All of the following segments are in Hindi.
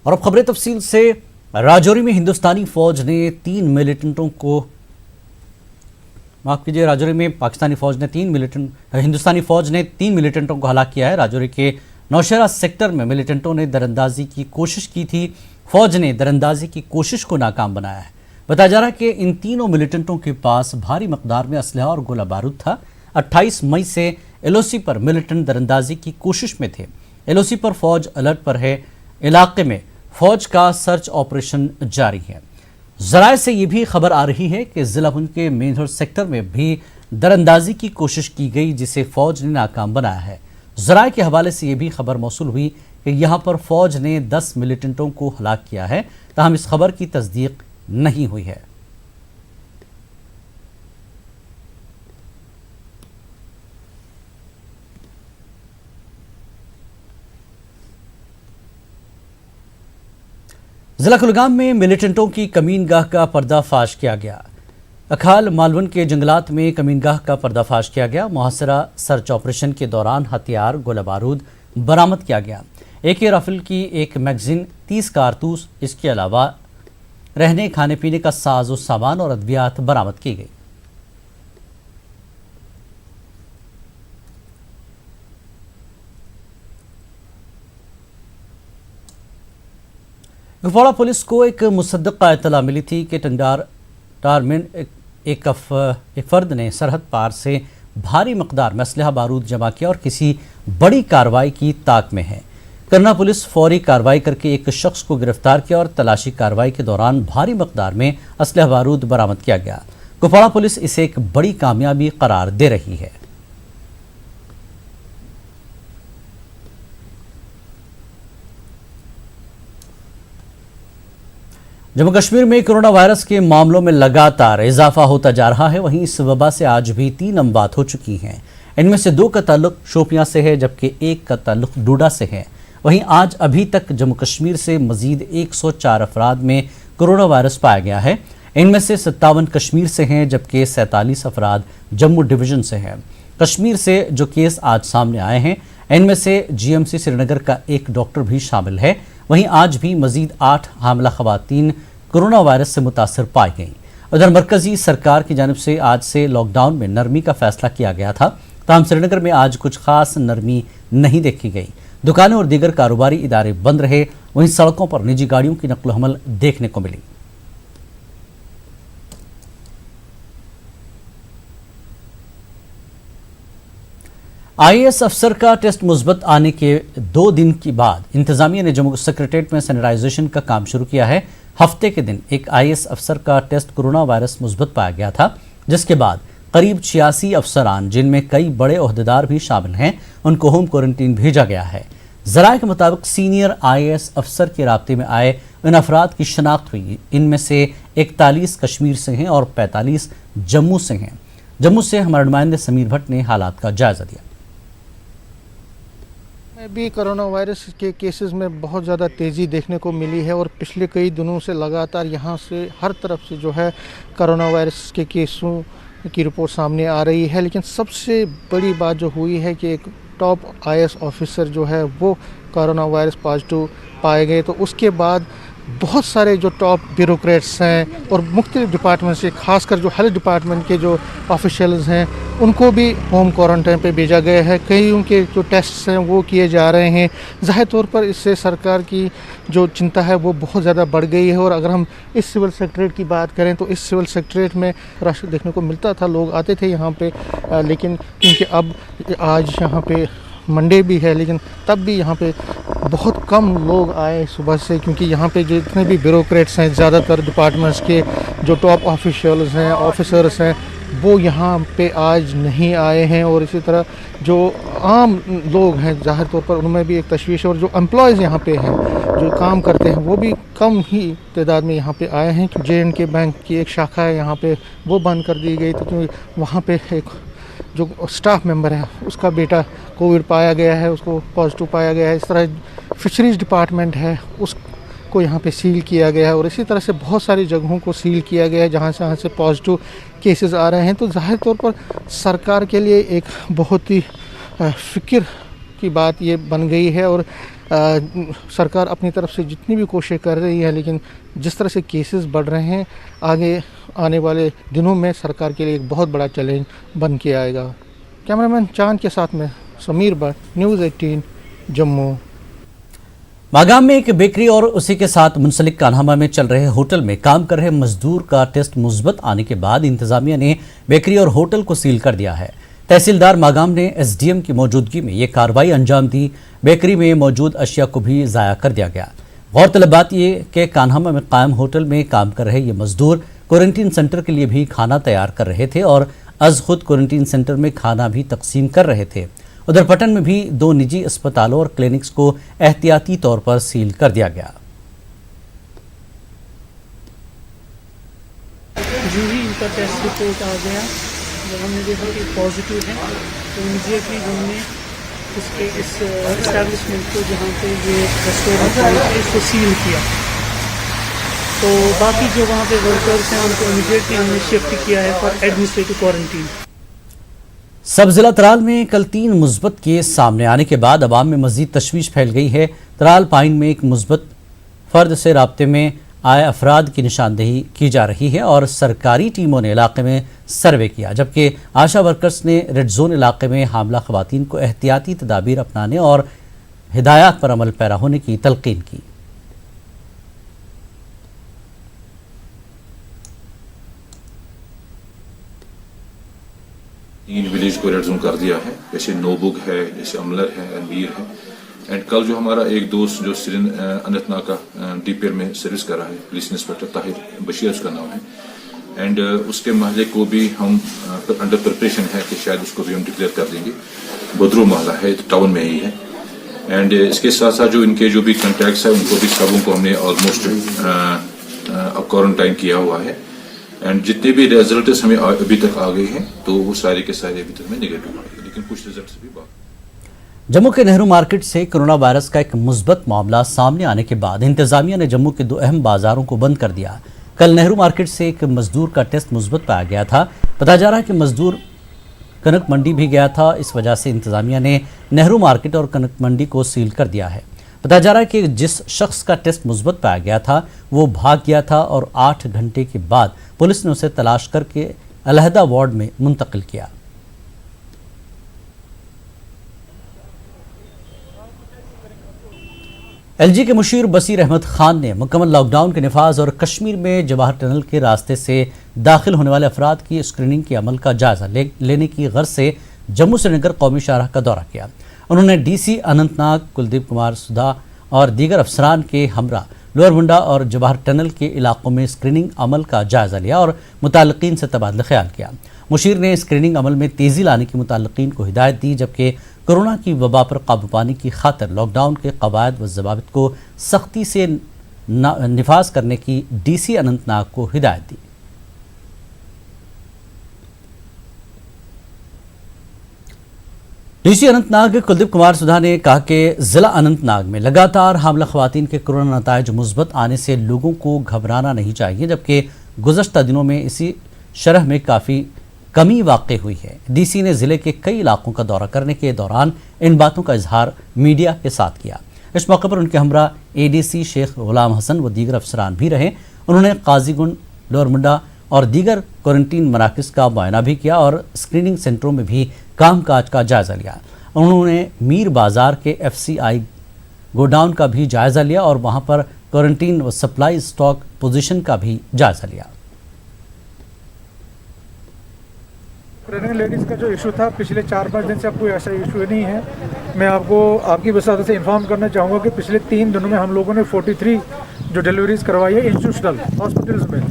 और अब खबरें तफसील से। राजौरी में हिंदुस्तानी फौज ने 3 मिलिटेंटों को राजौरी में हिंदुस्तानी फौज ने 3 मिलिटेंटों को हलाक किया है। राजौरी के नौशहरा सेक्टर में मिलिटेंटों ने दरअंदाजी की कोशिश की थी। फौज ने दरअंदाजी की कोशिश को नाकाम बनाया है। बताया जा रहा है कि इन तीनों मिलिटेंटों के पास भारी मकदार में असलहा और गोला बारूद था। 28 मई से एलओसी पर मिलिटेंट दरअंदाजी की कोशिश में थे। एलओसी पर फौज अलर्ट पर है। इलाके में फौज का सर्च ऑपरेशन जारी है। जराये से ये भी खबर आ रही है कि जिला पुंछ के मेनहर सेक्टर में भी दरअंदाजी की कोशिश की गई, जिसे फौज ने नाकाम बनाया है। जराये के हवाले से ये भी खबर मौसूल हुई कि यहाँ पर फौज ने 10 मिलिटेंटों को हलाक किया है, ताहम इस खबर की तस्दीक नहीं हुई है। जिला कुलगाम में मिलिटेंटों की कमीनगाह का पर्दाफाश किया गया। अखाल मालवन के जंगलात में कमीनगाह का पर्दाफाश किया गया। मुहासरा सर्च ऑपरेशन के दौरान हथियार, गोला बारूद बरामद किया गया। AK राइफल की एक मैगजीन, 30 कारतूस, इसके अलावा रहने खाने पीने का साजो सामान और अद्वियात बरामद की गई। कुपवाड़ा पुलिस को एक मुसद्दक़ा इत्तला मिली थी कि टार में एक फर्द ने सरहद पार से भारी मकदार में असलहा बारूद जमा किया और किसी बड़ी कार्रवाई की ताक में है। करना पुलिस फौरी कार्रवाई करके एक शख्स को गिरफ्तार किया और तलाशी कार्रवाई के दौरान भारी मकदार में असलहा बारूद बरामद किया गया। कुपवाड़ा पुलिस इसे एक बड़ी कामयाबी करार दे रही है। जम्मू कश्मीर में कोरोना वायरस के मामलों में लगातार इजाफा होता जा रहा है। वहीं इस वबा से आज भी 3 अमवात हो चुकी हैं। इनमें से 2 का ताल्लुक शोपियां से है, जबकि 1 का ताल्लुक डोडा से है। वहीं आज अभी तक जम्मू कश्मीर से मजीद 104 अफराद में कोरोना वायरस पाया गया है। इनमें से 57 कश्मीर से हैं, जबकि 47 अफराद जम्मू डिवीजन से हैं। कश्मीर से जो केस आज सामने आए हैं, इनमें से GMC श्रीनगर का एक डॉक्टर भी शामिल है। वहीं आज भी मजीद 8 हामिला खवातीन कोरोना वायरस से मुतासर पाई गईं। उधर मरकजी सरकार की जानिब से आज से लॉकडाउन में नरमी का फैसला किया गया था, ताहम श्रीनगर में आज कुछ खास नरमी नहीं देखी गई। दुकानें और दीगर कारोबारी इदारे बंद रहे। वहीं सड़कों पर निजी गाड़ियों की नकल हमल देखने को मिली। IAS अफसर का टेस्ट मुस्बत आने के 2 दिन के बाद इंतजामिया ने जम्मू सेक्रेटेरिएट में सैनिटाइजेशन का काम शुरू किया है। हफ्ते के दिन एक IAS अफसर का टेस्ट कोरोना वायरस मुस्बत पाया गया था, जिसके बाद करीब 86 अफसरान, जिनमें कई बड़े ओहदेदार भी शामिल हैं, उनको होम क्वारंटीन भेजा गया है। ज़राए के मुताबिक सीनियर IAS अफसर के राब्ते में आए इन अफराद की शनाख्त हुई। इनमें से 41 कश्मीर से हैं और 45 जम्मू से हैं। जम्मू से हमारे नुमाइंदे समीर भट्ट ने हालात का जायजा दिया। में भी कोरोना वायरस के केसेस में बहुत ज़्यादा तेज़ी देखने को मिली है और पिछले कई दिनों से लगातार यहाँ से हर तरफ से जो है कोरोना वायरस के केसों की रिपोर्ट सामने आ रही है। लेकिन सबसे बड़ी बात जो हुई है कि एक टॉप IAS ऑफिसर जो है वो कोरोना वायरस पॉजिटिव पाए गए, तो उसके बाद बहुत सारे जो टॉप ब्यूरोक्रेट्स हैं और मुख्तलिफ डिपार्टमेंट से, खासकर जो हेल्थ डिपार्टमेंट के जो ऑफिशियल्स हैं, उनको भी होम क्वारंटाइन पे भेजा गया है। कई उनके जो टेस्ट्स हैं वो किए जा रहे हैं। ज़ाहिर तौर पर इससे सरकार की जो चिंता है वो बहुत ज़्यादा बढ़ गई है। और अगर हम इस सिविल सेक्रेटरीट की बात करें तो इस सिविल सेक्रेटरीट में रश देखने को मिलता था, लोग आते थे यहाँ पे, लेकिन क्योंकि अब आज यहाँ पे मंडे भी है, लेकिन तब भी यहाँ पे बहुत कम लोग आए सुबह से, क्योंकि यहाँ पे जितने भी ब्यूरोक्रेट्स हैं, ज़्यादातर डिपार्टमेंट्स के जो टॉप ऑफिशियल्स हैं, ऑफिसर्स हैं, वो यहाँ पे आज नहीं आए हैं। और इसी तरह जो आम लोग हैं, ज़ाहिर तौर पर उनमें भी एक तशवीश है। और जो एम्प्लॉयज़ यहाँ पे हैं, जो काम करते हैं, वो भी कम ही तादाद में यहाँ पे आए हैं। J&K बैंक की एक शाखा है यहाँ पे, वो बंद कर दी गई, तो वहाँ पे एक जो स्टाफ मेंबर है उसका बेटा कोविड पाया गया है, उसको पॉजिटिव पाया गया है। इस तरह फिशरीज़ डिपार्टमेंट है, उसको यहाँ पे सील किया गया है। और इसी तरह से बहुत सारी जगहों को सील किया गया है जहाँ से पॉजिटिव केसेस आ रहे हैं। तो ज़ाहिर तौर पर सरकार के लिए एक बहुत ही फ़िक्र की बात ये बन गई है। और सरकार अपनी तरफ से जितनी भी कोशिश कर रही है, लेकिन जिस तरह से केसेस बढ़ रहे हैं, आगे आने वाले दिनों में सरकार के लिए एक बहुत बड़ा चैलेंज बन के आएगा। कैमरामैन चांद के साथ में समीर भट्ट, न्यूज़ 18 जम्मू। मागाम में एक बेकरी और उसी के साथ मुंसलिक कान्हामा में चल रहे होटल में काम कर रहे मजदूर का टेस्ट मुस्बत आने के बाद इंतजामिया ने बेकरी और होटल को सील कर दिया है। तहसीलदार मागाम ने एसडीएम की मौजूदगी में ये कार्रवाई अंजाम दी। बेकरी में मौजूद अशिया को भी ज़ाया कर दिया गया। गौरतलब बात ये कि कान्हामा में कायम होटल में काम कर रहे ये मजदूर क्वारंटीन सेंटर के लिए भी खाना तैयार कर रहे थे और अज खुद क्वारंटीन सेंटर में खाना भी तकसीम कर रहे थे। उधर पटन में भी 2 निजी अस्पतालों और क्लिनिक्स को एहतियाती तौर पर सील कर दिया गया। जो ही इनका टेस्ट रिपोर्ट आ गया, जब हमने देखा कि पॉजिटिव है, तो इमीडिएटली हमने इस इस्टेब्लिशमेंट को, जहाँ पे ये रेस्टोरेंट है, इसको सील किया। तो बाकी जो वहाँ पे वर्कर्स हैं उनको इमीडिएटली हमने शिफ्ट किया है फॉर एडमिनिस्ट्रेटिव क्वारंटीन। सब जिला त्राल में कल 3 मुस्बत केस सामने आने के बाद अवाम में मजीद तशवीश फैल गई है। त्राल पाइन में एक मुस्बत फर्द से राब्ते में आए अफराद की निशानदेही की जा रही है और सरकारी टीमों ने इलाके में सर्वे किया, जबकि आशा वर्कर्स ने रेड जोन इलाके में हामला खवातीन को एहतियाती तदाबीर अपनाने और हिदायत पर अमल पैरा होने की तलकीन की। तीन विलेज को रेड जोन कर दिया है, जैसे नोबुग है, जैसे अमलर है, अनवीर है। एंड कल जो हमारा एक दोस्त जो अनंतनाग का डीपीआर में सर्विस कर रहा है, पुलिस इंस्पेक्टर ताहिर बशीर उसका नाम है, एंड उसके महल्ले को भी हम अंडर प्रिपरेशन है कि शायद उसको भी हम डिक्लेयर कर देंगे। बदरू महल्ला है, टाउन में ही है। एंड इसके साथ साथ जो इनके जो भी कॉन्टैक्ट्स है उनको भी सबों को हमने ऑलमोस्ट अब क्वारंटाइन किया हुआ है। एंड जितने भी रिजल्ट्स हमें अभी तक आ गए हैं तो वो सारे के सारे अभी तक में नेगेटिव आए, लेकिन कुछ रिजल्ट्स भी बाकी। जम्मू के नेहरू मार्केट से कोरोना वायरस का एक मुस्बत मामला सामने आने के बाद इंतजामिया ने जम्मू के 2 अहम बाजारों को बंद कर दिया। कल नेहरू मार्केट से एक मजदूर का टेस्ट मुस्बत पाया गया था। बताया जा रहा है कि मजदूर कनक मंडी भी गया था। इस वजह से इंतजामिया ने नेहरू मार्केट और कनक मंडी को सील कर दिया है। बताया जा रहा है कि जिस शख्स का टेस्ट मुस्बत पाया गया था वो भाग गया था और 8 घंटे के बाद पुलिस ने उसे तलाश करके अलहदा वार्ड में मुंतकिल किया। एलजी के मुशीर बसीर अहमद खान ने मुकम्मल लॉकडाउन के नफाज और कश्मीर में जवाहर टनल के रास्ते से दाखिल होने वाले अफराद की स्क्रीनिंग के अमल का जायजा लेने की गर्ज से जम्मू श्रीनगर कौमी शाहराह का दौरा किया। उन्होंने डीसी अनंतनाग कुलदीप कुमार सुधा और दीगर अफसरान के हमरा लोअर मुंडा और जवाहर टनल के इलाकों में स्क्रीनिंग अमल का जायजा लिया और मुताल्लिकीन से तबादला ख्याल किया। मुशीर ने स्क्रीनिंग अमल में तेज़ी लाने की मुताल्लिकीन को हिदायत दी, जबकि कोरोना की वबा पर काबू पाने की खातिर लॉकडाउन के कवायद व ज़वाबित को सख्ती से निफाज करने की डीसी अनंतनाग को हिदायत दी। डीसी अनंतनाग कुलदीप कुमार सुधा ने कहा कि जिला अनंतनाग में लगातार हामला खवातीन के कोरोना नताइज मुस्बत आने से लोगों को घबराना नहीं चाहिए, जबकि गुज़श्ता दिनों में इसी शरह में काफ़ी कमी वाक़ई हुई है। डीसी ने ज़िले के कई इलाकों का दौरा करने के दौरान इन बातों का इजहार मीडिया के साथ किया। इस मौके पर उनके हमरा एडीसी शेख गुलाम हसन व दीगर अफसरान भी रहे। उन्होंने काजीगुंड, लोअर मुंडा और दीगर क्वारंटीन मराकज़ का मुआयना भी किया और स्क्रीनिंग सेंटरों में भी कामकाज का जायज़ा लिया। उन्होंने मीर बाज़ार के FCI गोडाउन का भी जायज़ा लिया और वहाँ पर क्वारंटीन व सप्लाई स्टॉक पोजीशन का भी जायज़ा लिया। प्रेग्नेंट लेडीज़ का जो इशू था पिछले 4-5 दिन से अब कोई ऐसा इशू नहीं है। मैं आपको आपकी वसात से इन्फॉर्म करना चाहूँगा कि पिछले 3 दिनों में हम लोगों ने 43 जो डिलीवरीज करवाई है इंस्टीट्यूशनल हॉस्पिटल्स में,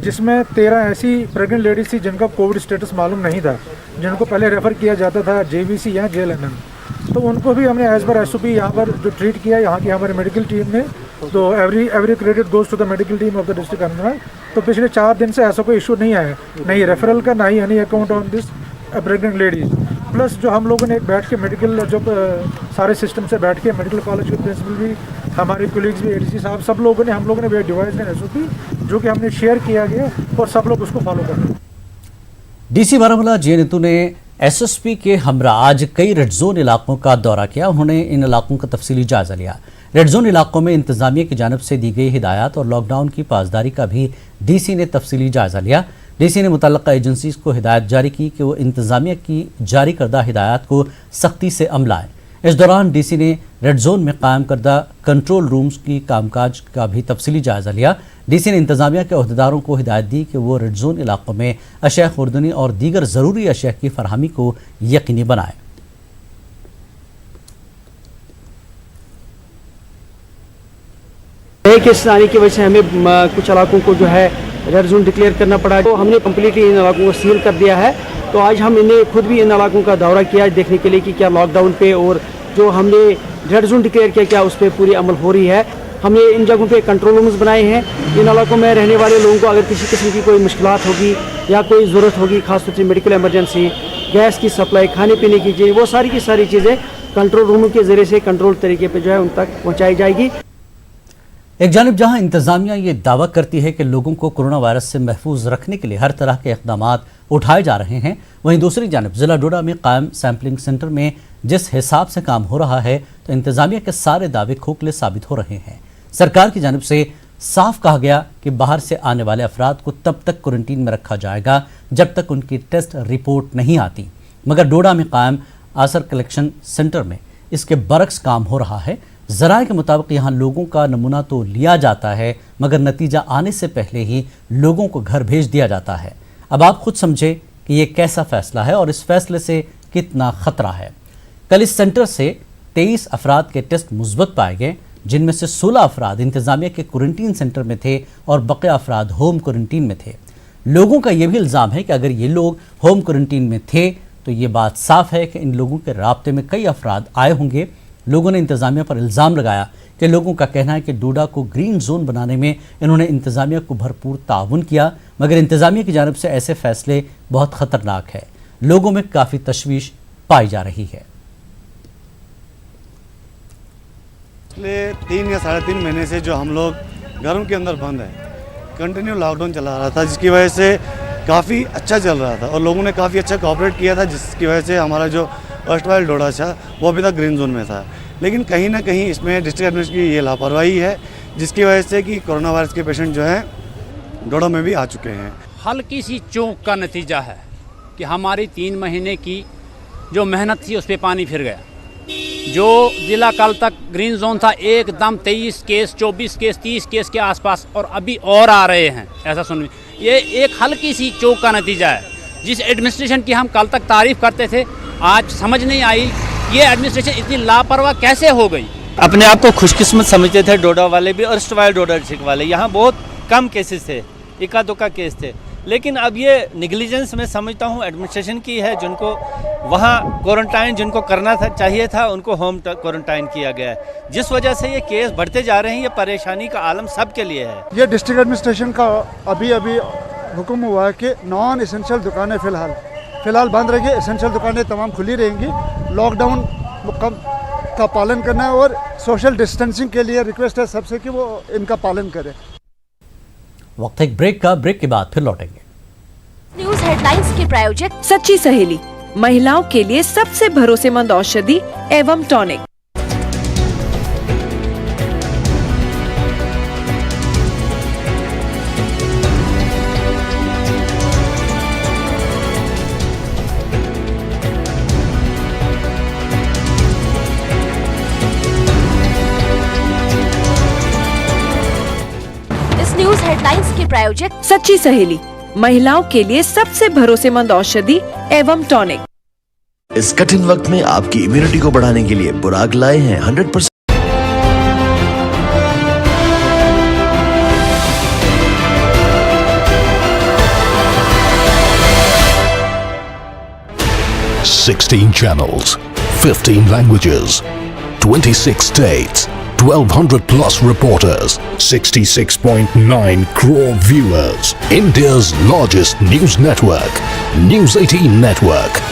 जिसमें 13 ऐसी प्रेग्नेंट लेडीज़ थी जिनका कोविड स्टेटस मालूम नहीं था, जिनको पहले रेफ़र किया जाता था JVC या JLNM। तो उनको भी हमने एज़ पर SOP यहाँ पर जो ट्रीट किया यहाँ की हमारी मेडिकल टीम ने। तो every credit goes to the medical team of the district Anantnag. तो पिछले 4 दिन से ऐसा कोई इशू नहीं आया, नहीं रेफरल का, ना ही any account on this pregnant ladies. Plus जो हम लोगों ने बैठ के मेडिकल जो सारे सिस्टम से बैठ के मेडिकल कॉलेज के प्रिंसिपल भी, हमारे कोलीग्स भी, ADC साहब, सब लोगों ने, हम लोगों ने डिवाइस एंड SOP जो कि हमने शेयर किया गया और सब लोग उसको फॉलो कर रहे हैं। DC बारामूला जे नीतू ने एसएसपी के हमरा आज कई रेड जोन इलाकों का दौरा किया। उन्होंने इन इलाकों का तफसीली जायजा लिया। रेड जोन इलाकों में इंतजामिया की जानिब से दी गई हिदायत और लॉकडाउन की पासदारी का भी डीसी ने तफसीली जायजा लिया। डीसी ने मुतल्लिका एजेंसीज को हिदायत जारी की कि वो इंतजामिया की जारी करदा हिदायत को सख्ती से अमलाएं। इस दौरान डीसी ने रेड जोन में कायम करदा कंट्रोल रूम्स की कामकाज का भी तफसीली जायजा लिया। डीसी ने इंतजामिया के अहदेदारों को हिदायत दी कि वो रेड जोन इलाकों में अशिया खुर्दनी और दीगर ज़रूरी अशिया की फरहमी को यकीनी बनाएं। केस आने की वजह से हमें कुछ इलाकों को जो है रेड जोन डिक्लेयर करना पड़ा, तो हमने कम्प्लीटली इन इलाकों को सील कर दिया है। तो आज हम इन्हें खुद भी इन इलाकों का दौरा किया देखने के लिए कि क्या लॉकडाउन पे और जो हमने रेड जोन डिक्लेयर किया क्या उस पर पूरी अमल हो रही है। हमने इन जगहों पे कंट्रोल रूम्स बनाए हैं। इन इलाकों में रहने वाले लोगों को अगर किसी किस्म की कोई मुश्किलात होगी या कोई ज़रूरत होगी, खासतौर से मेडिकल इमरजेंसी, गैस की सप्लाई, खाने पीने की चीज़, वो सारी की सारी चीज़ें कंट्रोल रूमों के ज़रिए से कंट्रोल तरीके पर जो है उन तक पहुँचाई जाएगी। एक जानिब जहां इंतजामिया ये दावा करती है कि लोगों को कोरोना वायरस से महफूज रखने के लिए हर तरह के इक़दामात उठाए जा रहे हैं, वहीं दूसरी जानिब ज़िला डोडा में कायम सैम्पलिंग सेंटर में जिस हिसाब से काम हो रहा है तो इंतजामिया के सारे दावे खोखले साबित हो रहे हैं। सरकार की जानिब से साफ कहा गया कि बाहर से आने वाले अफराद को तब तक क्वारंटीन में रखा जाएगा जब तक उनकी टेस्ट रिपोर्ट नहीं आती, मगर डोडा में कायम आसर कलेक्शन सेंटर में इसके बरक्स काम हो रहा है। ज़राए के मुताबिक यहाँ लोगों का नमूना तो लिया जाता है मगर नतीजा आने से पहले ही लोगों को घर भेज दिया जाता है। अब आप खुद समझे कि ये कैसा फैसला है और इस फैसले से कितना ख़तरा है। कल इस सेंटर से 23 अफराद के टेस्ट मुस्बत पाए गए, जिनमें से 16 अफराद इंतजामिया के क्वारंटीन सेंटर में थे और बकिया अफराद होम क्वारंटीन में थे। लोगों का यह भी इल्ज़ाम है कि अगर ये लोग होम क्वारंटीन में थे तो ये बात साफ है कि इन लोगों के राब्ते में कई अफराद आए होंगे। लोगों ने इंतजामिया पर इल्ज़ाम लगाया कि लोगों का कहना है कि डोडा को ग्रीन जोन बनाने में इन्होंने इंतजामिया को भरपूर ताउन किया, मगर इंतजामिया की जानिब से ऐसे फैसले बहुत ख़तरनाक है। लोगों में काफ़ी तशवीश पाई जा रही है। पिछले 3 या 3.5 महीने से जो हम लोग घरों के अंदर बंद हैं, कंटिन्यू लॉकडाउन चला रहा था, जिसकी वजह से काफ़ी अच्छा चल रहा था और लोगों ने काफ़ी अच्छा कोऑपरेट किया था, जिसकी वजह से हमारा जो अर्स्टवाइल डोडा था वो अभी तक ग्रीन जोन में था। लेकिन कहीं ना कहीं इसमें डिस्ट्रिक्ट एडमिनिस्ट्रेशन की ये लापरवाही है, जिसकी वजह से कि कोरोना वायरस के पेशेंट जो हैं डोडा में भी आ चुके हैं। हल्की सी चूक का नतीजा है कि हमारी 3 महीने की जो मेहनत थी उस पर पानी फिर गया। जो ज़िला कल तक ग्रीन जोन था एकदम 23 केस, 24 केस, 30 केस के आसपास और अभी और आ रहे हैं। ऐसा सुन, ये एक हल्की सी चूक का नतीजा है। जिस एडमिनिस्ट्रेशन की हम कल तक तारीफ़ करते थे, आज समझ नहीं आई ये एडमिनिस्ट्रेशन इतनी लापरवाह कैसे हो गई। अपने आप को खुशकिस्मत समझते थे डोडा वाले भी और अर्स्टवाइल डोडा डिस्ट्रिक्ट वाले। यहाँ बहुत कम केसेस थे, इक्का दुक्का केस थे, लेकिन अब ये निगलिजेंस मैं समझता हूँ एडमिनिस्ट्रेशन की है, जिनको वहाँ क्वारंटाइन जिनको करना था चाहिए था उनको होम क्वारंटाइन किया गया है, जिस वजह से ये केस बढ़ते जा रहे हैं। ये परेशानी का आलम सब के लिए है। ये डिस्ट्रिक्ट एडमिनिस्ट्रेशन का अभी हुक्म हुआ है कि नॉन एसेंशियल दुकानें फ़िलहाल बंद रहेंगी, एसेंशियल दुकानें तमाम खुली रहेंगी। लॉकडाउन का पालन करना है और सोशल डिस्टेंसिंग के लिए रिक्वेस्ट है सबसे कि वो इनका पालन करें। वक्त एक ब्रेक का, ब्रेक के बाद फिर लौटेंगे। न्यूज हेडलाइंस के प्रायोजक सच्ची सहेली, महिलाओं के लिए सबसे भरोसेमंद औषधि एवं टॉनिक। न्यूज हेडलाइंस के प्रायोजक सच्ची सहेली, महिलाओं के लिए सबसे भरोसेमंद औषधि एवं टॉनिक। इस कठिन वक्त में आपकी इम्यूनिटी को बढ़ाने के लिए बुराक लाए हैं 100% channels, 15 languages, 26 states, 1,200 plus reporters, 66.9 crore viewers. India's largest news network, News 18 Network.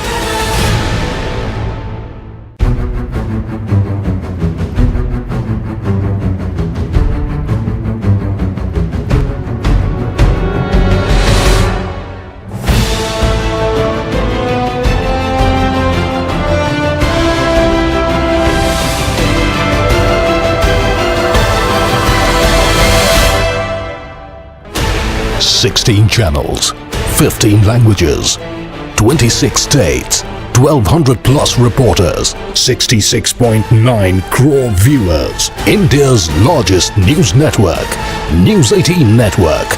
16 channels, 15 languages, 26 states, 1200 plus reporters, 66.9 crore viewers. India's largest news network, News 18 Network.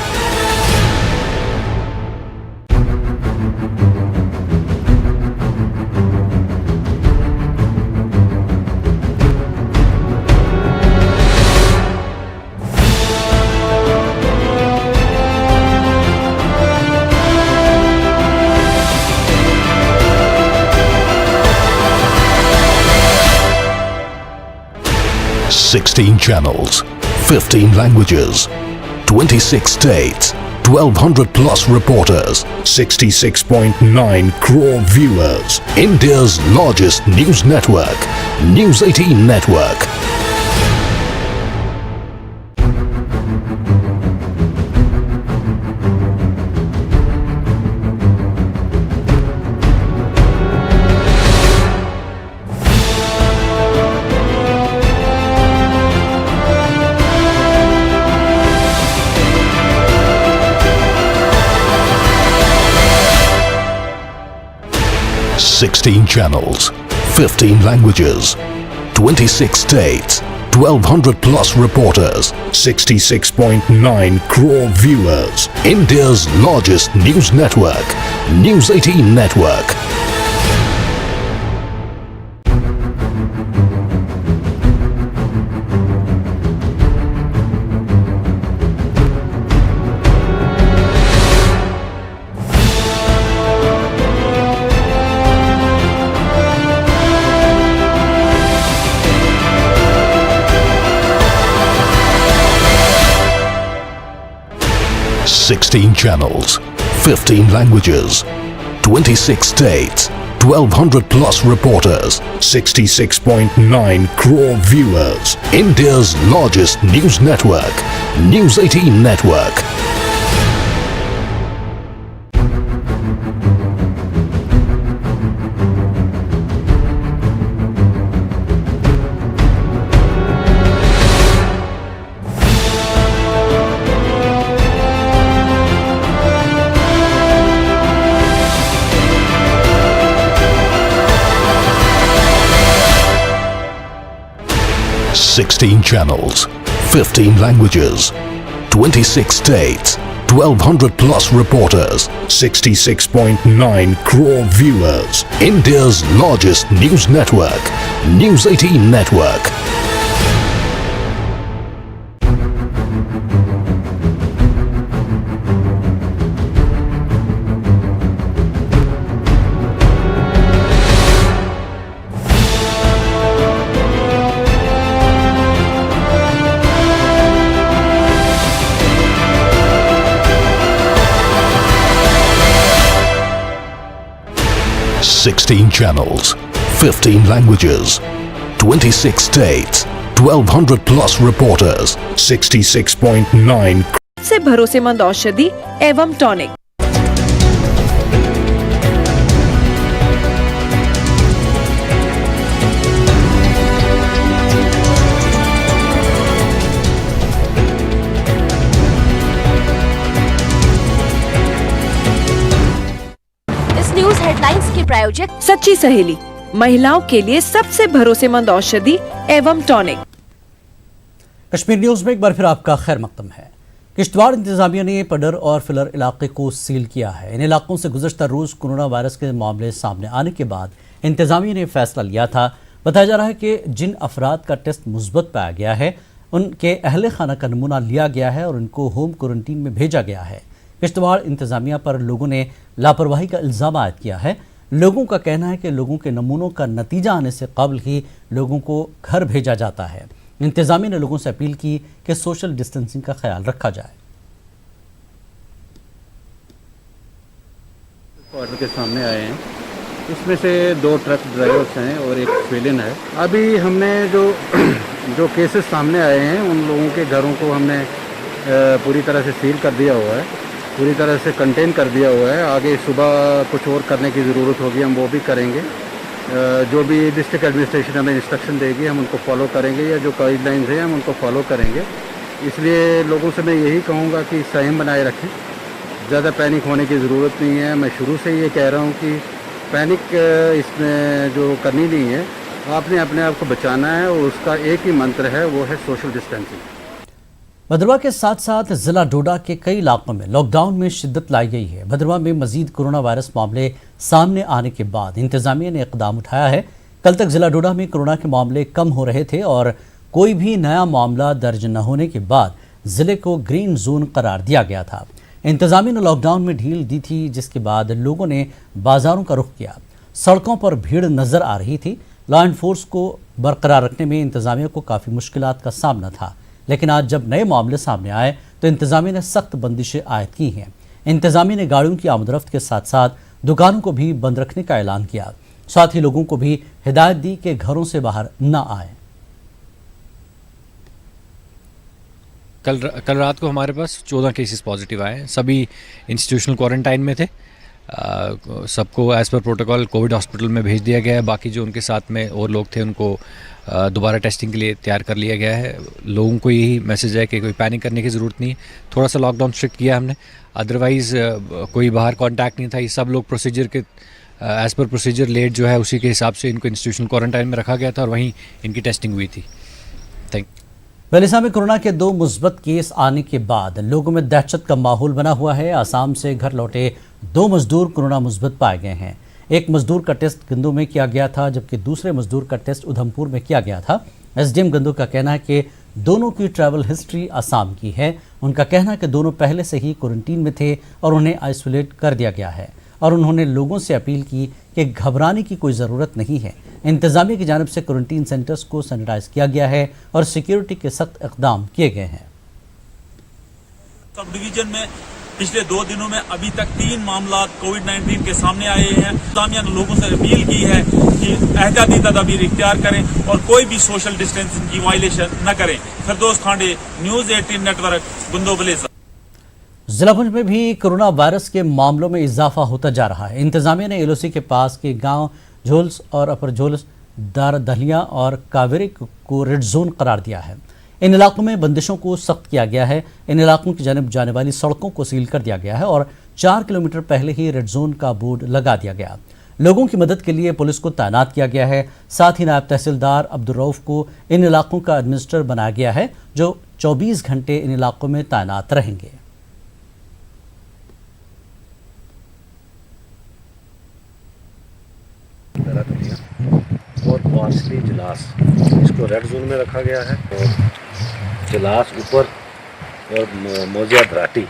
Sixteen channels, 15 languages, 26 states, 1200 plus reporters, 66.9 crore viewers. India's largest news network, News 18 Network. Sixteen channels, 15 languages, 26 states, 1200 plus reporters, 66.9 crore viewers. India's largest news network, News 18 Network. Sixteen channels, 15 languages, 26 states, 1200 plus reporters, 66.9 crore viewers. India's largest news network, News 18 Network. Sixteen channels, 15 languages, 26 states, 1200 plus reporters, 66.9 crore viewers. India's largest news network, News 18 Network. Sixteen channels, 15 languages, 26 states, 1200 plus reporters, 66.9 से भरोसेमंद औषधि एवं टॉनिक। न्यूज हेडलाइंस के प्रायोजक सच्ची सहेली, महिलाओं के लिए सबसे भरोसेमंद औषधि एवं टॉनिक। कश्मीर न्यूज में एक बार फिर आपका खैर मकदम है। किश्तवाड़ इंतजामिया ने पडर और फिलर इलाके को सील किया है। इन इलाकों से गुज़श्ता रोज़ कोरोना वायरस के मामले सामने आने के बाद इंतजामिया ने फैसला लिया था। बताया जा रहा है कि जिन अफराद का टेस्ट मुस्बत पाया गया है उनके अहले खाना का नमूना लिया गया है और उनको होम क्वारंटीन में भेजा गया है। किश्तवाड़ इंतजामिया पर लोगों ने लापरवाही का इल्ज़ाम आयद किया है। लोगों का कहना है कि लोगों के नमूनों का नतीजा आने से कबल ही लोगों को घर भेजा जाता है। इंतजामिया ने लोगों से अपील की कि सोशल डिस्टेंसिंग का ख्याल रखा जाए। ऑर्डर के सामने आए हैं, इसमें से 2 ट्रक ड्राइवर्स हैं और एक सिविलियन है। अभी हमने जो केसेस सामने आए हैं उन लोगों के घरों को हमने पूरी तरह से सील कर दिया हुआ है, पूरी तरह से कंटेन कर दिया हुआ है। आगे सुबह कुछ और करने की ज़रूरत होगी, हम वो भी करेंगे। जो भी डिस्ट्रिक्ट एडमिनिस्ट्रेशन हमें इंस्ट्रक्शन देगी हम उनको फॉलो करेंगे, या जो गाइडलाइंस हैं हम उनको फॉलो करेंगे। इसलिए लोगों से मैं यही कहूँगा कि संयम बनाए रखें ज़्यादा पैनिक होने की ज़रूरत नहीं है। मैं शुरू से ये कह रहा हूँ कि पैनिक इसमें जो करनी नहीं है, आपने अपने आप को बचाना है और उसका एक ही मंत्र है, वो है सोशल डिस्टेंसिंग। भद्रवाह के साथ साथ जिला डोडा के कई इलाकों में लॉकडाउन में शिद्दत लाई गई है। भद्रवाह में मजीद कोरोना वायरस मामले सामने आने के बाद इंतजामिया ने इकदाम उठाया है। कल तक जिला डोडा में कोरोना के मामले कम हो रहे थे और कोई भी नया मामला दर्ज न होने के बाद जिले को ग्रीन जोन करार दिया गया था। इंतजामिया ने लॉकडाउन में ढील दी थी, जिसके बाद लोगों ने बाजारों का रुख किया। सड़कों पर भीड़ नजर आ रही थी। लॉ एनफोर्स को बरकरार रखने में इंतजामिया को काफ़ी मुश्किलात का सामना था, लेकिन आज जब नए मामले सामने आए तो इंतजामिया ने सख्त बंदिशें आयद की हैं। इंतजामिया ने गाड़ियों की आमदरफ्त के साथ साथ दुकानों को भी बंद रखने का ऐलान किया। साथ ही लोगों को भी हिदायत दी कि घरों से बाहर न आए। कल रात को हमारे पास 14 केसेस पॉजिटिव आए। सभी इंस्टीट्यूशनल क्वारंटाइन में थे। सबको as per protocol Covid hospital में भेज दिया गया है। बाकी जो उनके साथ में और लोग थे उनको दोबारा टेस्टिंग के लिए तैयार कर लिया गया है। लोगों को यही मैसेज है कि कोई पैनिक करने की ज़रूरत नहीं है। थोड़ा सा लॉकडाउन स्ट्रिक्ट किया हमने, अदरवाइज़ कोई बाहर कांटेक्ट नहीं था। ये सब लोग प्रोसीजर के एज़ पर प्रोसीजर लेट जो है उसी के हिसाब से इनको इंस्टीट्यूशनल क्वारंटाइन में रखा गया था और वहीं इनकी टेस्टिंग हुई थी। Thank you. वेलिसा में कोरोना के 2 मुस्बत केस आने के बाद लोगों में दहशत का माहौल बना हुआ है। आसाम से घर लौटे 2 मजदूर कोरोना मुस्बत पाए गए हैं। एक मजदूर का टेस्ट गंदू में किया गया था, जबकि दूसरे मजदूर का टेस्ट उधमपुर में किया गया था। एसडीएम गंदू का कहना है कि दोनों की ट्रैवल हिस्ट्री आसाम की है। उनका कहना है कि दोनों पहले से ही क्वारंटीन में थे और उन्हें आइसोलेट कर दिया गया है और उन्होंने लोगों से अपील की कि घबराने की कोई ज़रूरत नहीं है। इंतजामिया की जानिब से क्वारंटीन सेंटर्स को सैनिटाइज किया गया है और सिक्योरिटी के सख्त इक़दाम किए गए हैं। सब डिवीजन में पिछले 2 दिनों में अभी तक 3 मामला कोविड-19 के सामने आए हैं। इंतजामिया ने लोगों से अपील की है कि एहतियाती तदाबीर इख्तियार करें और कोई भी सोशल डिस्टेंसिंग की वायलेशन न करें। फिरदौस खांडे, न्यूज़ 18 नेटवर्क, गुंदो वेलिसा। जिला भुज में भी कोरोना वायरस के मामलों में इजाफा होता जा रहा है। इंतजामिया ने एलओसी के पास के गांव झोल्स और अपर झोल्स, दार दहलिया और कावेरी को रेड जोन करार दिया है। इन इलाकों में बंदिशों को सख्त किया गया है। इन इलाकों की जानिब जाने वाली सड़कों को सील कर दिया गया है और 4 किलोमीटर पहले ही रेड जोन का बोर्ड लगा दिया गया। लोगों की मदद के लिए पुलिस को तैनात किया गया है। साथ ही नायब तहसीलदार अब्दुल रऊफ को इन इलाकों का एडमिनिस्ट्रेटर बनाया गया है, जो 24 घंटे इन इलाकों में तैनात रहेंगे। और पार्सली जलास, इसको रेड जोन में रखा गया है और जलास ऊपर और मौजिया धराटी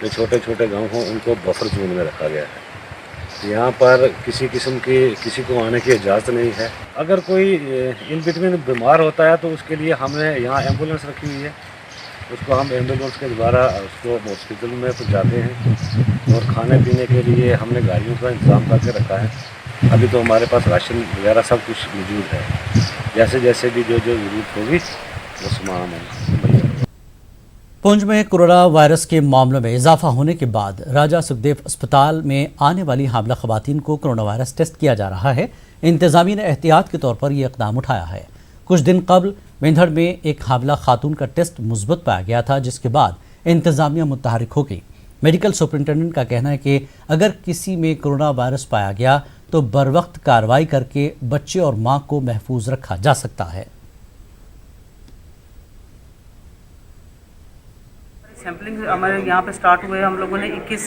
जो छोटे छोटे गांव हों उनको बफर जोन में रखा गया है। यहाँ पर किसी किस्म की किसी को आने की इजाज़त नहीं है। अगर कोई इन बिटवीन बीमार होता है तो उसके लिए हमने यहाँ एम्बुलेंस रखी हुई है, उसको हम एम्बुलेंस के द्वारा उसको हॉस्पिटल में पहुँचाते हैं और खाने पीने के लिए हमने गाड़ियों का इंतज़ाम करके रखा है। अभी तो हमारे पास राशन वगैरह सब कुछ मौजूद है। जैसे जैसे भी जो ज़रूरत होगी वो सामान है। पुंछ में कोरोना वायरस के मामलों में इजाफा होने के बाद राजा सुखदेव अस्पताल में आने वाली हामला खवातीन को कोरोना वायरस टेस्ट किया जा रहा है। इंतजामिया ने एहतियात के तौर पर यह इक़दाम उठाया है। कुछ दिन कबल मेंढड़ में एक हामला खातून का टेस्ट मुस्बत पाया गया था, जिसके बाद इंतजामिया मुतहरिक हो गई। मेडिकल सुपरिटेंडेंट का कहना है कि अगर किसी में कोरोना वायरस पाया गया तो बर वक्त कार्रवाई करके बच्चे और मां को महफूज रखा जा सकता है। सैम्पलिंग हमारे यहाँ पे स्टार्ट हुए। हम लोगों ने 21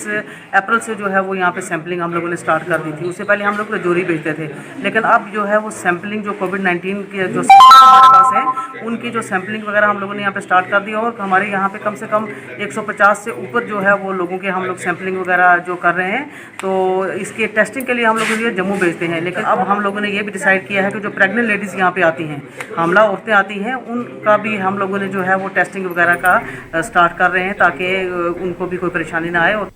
अप्रैल से जो है वो यहाँ पे सैम्पलिंग हम लोगों ने स्टार्ट कर दी थी। उससे पहले हम लोग रजौरी भेजते थे, लेकिन अब जो है वो सैम्पलिंग जो कोविड-19 के जो हमारे पास है उनकी जो सैम्पलिंग वगैरह हम लोगों ने यहाँ पे स्टार्ट कर दी और हमारे यहाँ पे कम से कम 150 से ऊपर जो है वो लोगों के हम लोग सैम्पलिंग वगैरह जो कर रहे हैं। तो इसके टेस्टिंग के लिए हम लोग ये जम्मू भेजते हैं। लेकिन अब हम लोगों ने ये भी डिसाइड किया है कि जो प्रेग्नेंट लेडीज़ यहाँ पे आती हैं, हामला औरतें आती हैं, उनका भी हम लोगों ने जो है वो टेस्टिंग वगैरह का स्टार्ट कर रहे हैं ताकि उनको भी कोई परेशानी ना आए। और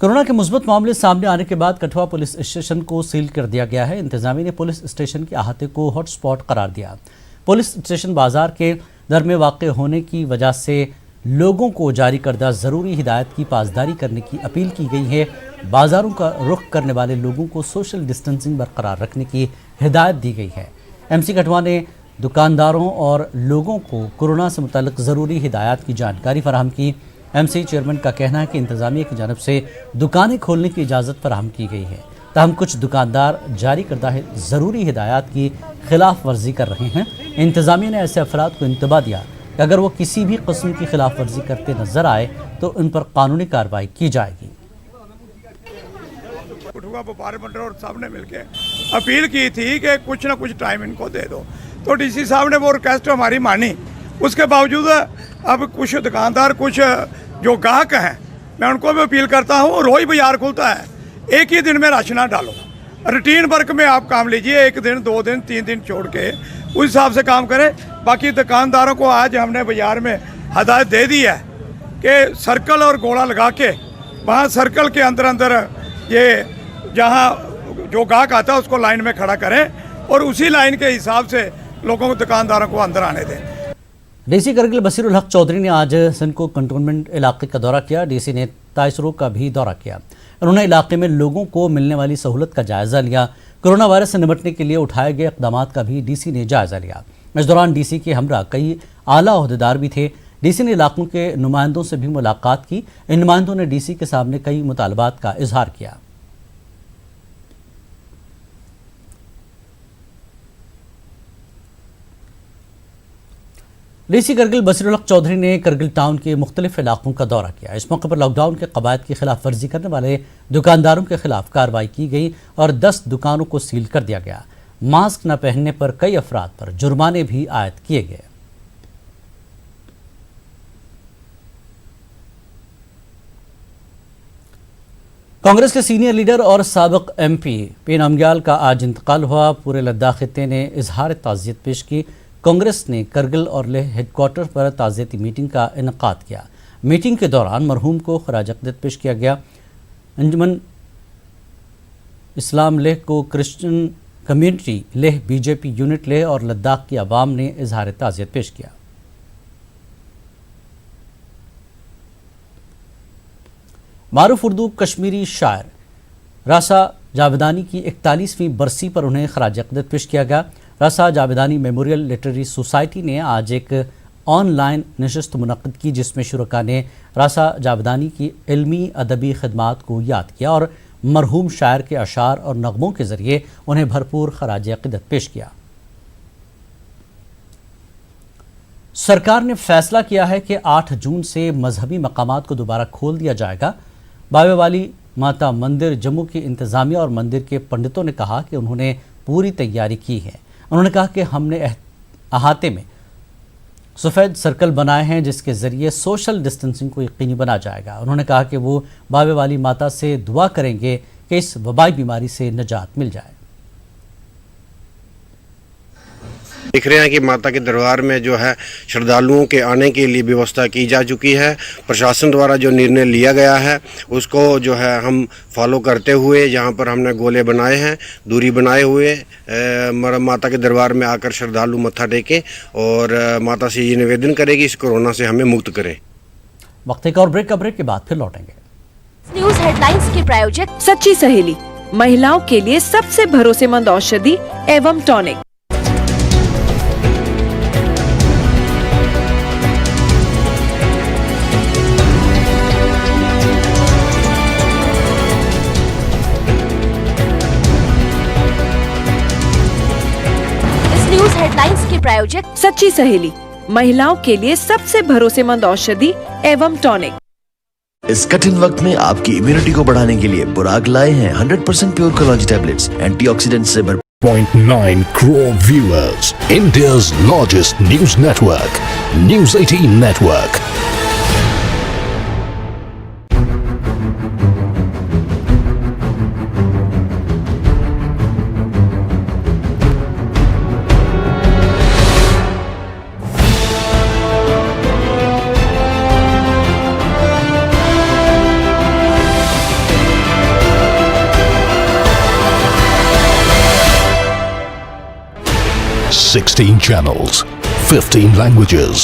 कोरोना के मुस्बत मामले सामने आने के बाद कठुआ पुलिस स्टेशन को सील कर दिया गया है। इंतजामिया ने पुलिस स्टेशन के अहाते को हॉटस्पॉट करार दिया। पुलिस स्टेशन बाजार के दर में वाक़ होने की वजह से लोगों को जारी करदा ज़रूरी हिदायत की पासदारी करने की अपील की गई है। बाजारों का रुख करने वाले लोगों को सोशल डिस्टेंसिंग बरकरार रखने की हिदायत दी गई है। MC कठुआ ने दुकानदारों और लोगों को कोरोना से मुताल्लिक़ ज़रूरी हिदायत की जानकारी फराहम की। एमसी चेयरमैन का कहना है कि इंतजामिया की जानब से दुकानें खोलने की इजाज़त फराहम की गई है, ताहम कुछ दुकानदार जारी करदा ज़रूरी हिदायत की खिलाफ वर्जी कर रहे हैं। इंतजामिया ने ऐसे अफराद को इंतबा दिया कि अगर वो किसी भी किस्म की खिलाफ वर्जी करते नजर आए तो उन पर कानूनी कार्रवाई की जाएगी। कठुआ व्यापार मंडल और साहब ने मिलकर अपील की थी कि कुछ ना कुछ टाइम इनको दे दो, तो डीसी साहब ने वो रिक्वेस्ट हमारी मानी। उसके बावजूद अब कुछ दुकानदार, कुछ जो ग्राहक हैं, मैं उनको भी अपील करता हूँ, रोज़ बाजार खुलता है, एक ही दिन में राशन ना डालो, रूटीन वर्क में आप काम लीजिए, 1 दिन 2 दिन 3 दिन छोड़ के उस हिसाब से काम करें। बाकी दुकानदारों को आज हमने बाजार में हदायत दे दी है कि सर्कल और गोला लगा के वहाँ सर्कल के अंदर ये जहाँ जो ग्राहक आता है उसको लाइन में खड़ा करें और उसी लाइन के हिसाब से लोगों को, दुकानदारों को अंदर आने दें। डीसी करगिल बसीरुल हक चौधरी ने आज सिंधको कंटोनमेंट इलाके का दौरा किया। डीसी ने ताइसरो का भी दौरा किया। उन्होंने इलाके में लोगों को मिलने वाली सहूलत का जायजा लिया। कोरोना वायरस से निपटने के लिए उठाए गए इक़दामात का भी डीसी ने जायजा लिया। इस दौरान डीसी के हमरा कई आला ओहदेदार भी थे। डीसी ने इलाकों के नुमाइंदों से भी मुलाकात की। इन नुमाइंदों ने डीसी के सामने कई मुतालबात का इजहार किया। डीसी करगिल बसीरुल हक चौधरी ने करगिल टाउन के मुख्तलिफ इलाकों का दौरा किया। इस मौके पर लॉकडाउन के कवायद की खिलाफ वर्जी करने वाले दुकानदारों के खिलाफ कार्रवाई की गई और 10 दुकानों को सील कर दिया गया। मास्क न पहनने पर कई अफराद पर जुर्माने भी आयद किए गए। कांग्रेस के सीनियर लीडर और साबिक एमपी पी नामग्याल का आज इंतकाल हुआ। पूरे लद्दाख खित्ते ने इजहार ताज़ियत पेश की। कांग्रेस ने करगिल और लेह हेडक्वार्टर पर ताज़ियती मीटिंग का इनेकाद किया। मीटिंग के दौरान मरहूम को खराज अक़ीदत पेश किया गया। अंजुमन इस्लाम लेह को Christian community Leh, BJP unit Leh और लद्दाख की आवाम ने इजहार ताज़ियत पेश किया। मारूफ उर्दू कश्मीरी शायर रासा जावेदानी की 41वीं बरसी पर उन्हें खराज अक़ीदत पेश किया गया। रासा जावेदानी मेमोरियल लिटरेरी सोसाइटी ने आज एक ऑनलाइन नशस्त मुनक़्क़िद की, जिसमें शुरका ने रासा जावेदानी की इल्मी अदबी खिदमात को याद किया और मरहूम शायर के अशार और नगमों के ज़रिए उन्हें भरपूर खराज अक़ीदत पेश किया। सरकार ने फैसला किया है कि 8 जून से मजहबी मकामात को दोबारा खोल दिया जाएगा। बाबे वाली माता मंदिर जम्मू की इंतज़ामिया और मंदिर के पंडितों ने कहा कि उन्होंने पूरी तैयारी की है। उन्होंने कहा कि हमने अहाते में सफ़ेद सर्कल बनाए हैं, जिसके ज़रिए सोशल डिस्टेंसिंग को यकीनी बना जाएगा। उन्होंने कहा कि वो बाबे वाली माता से दुआ करेंगे कि इस वबाई बीमारी से निजात मिल जाए। दिख रहे हैं कि माता के दरबार में जो है श्रद्धालुओं के आने के लिए व्यवस्था की जा चुकी है। प्रशासन द्वारा जो निर्णय लिया गया है उसको जो है हम फॉलो करते हुए यहाँ पर हमने गोले बनाए हैं, दूरी बनाए हुए माता के दरबार में आकर श्रद्धालु मत्था टेकें और माता से ये निवेदन करेगी इस कोरोना से हमें मुक्त करें। वक्त एक और ब्रेक के बाद फिर लौटेंगे। न्यूज़ हेडलाइंस के प्रायोजक सच्ची सहेली, महिलाओं के लिए सबसे भरोसेमंद औषधि एवं टॉनिक। हेडलाइंस के प्रायोजक सच्ची सहेली, महिलाओं के लिए सबसे भरोसेमंद औषधि एवं टॉनिक। इस कठिन वक्त में आपकी इम्यूनिटी को बढ़ाने के लिए बुराक लाए हैं 100% प्योर कोलॉजी टैबलेट्स, एंटीऑक्सीडेंट से भरपूर। 0.9 crore viewers, India's largest news network, News 18 Network. Sixteen channels, 15 languages,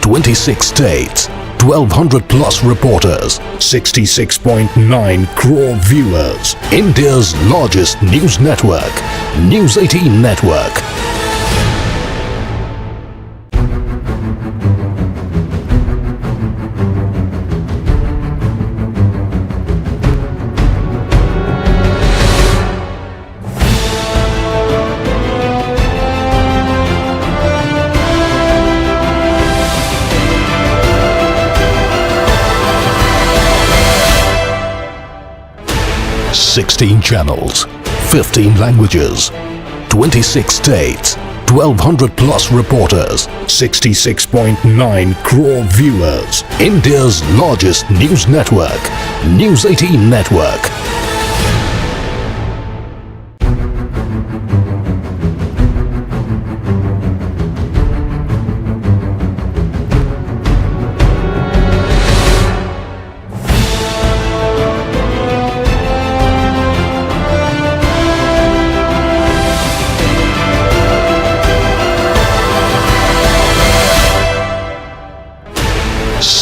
26 states, 1200 plus reporters, 66.9 crore viewers. India's largest news network, News 18 Network. 16 channels, 15 languages, 26 states, 1200 plus reporters, 66.9 crore viewers. India's largest news network, News 18 Network.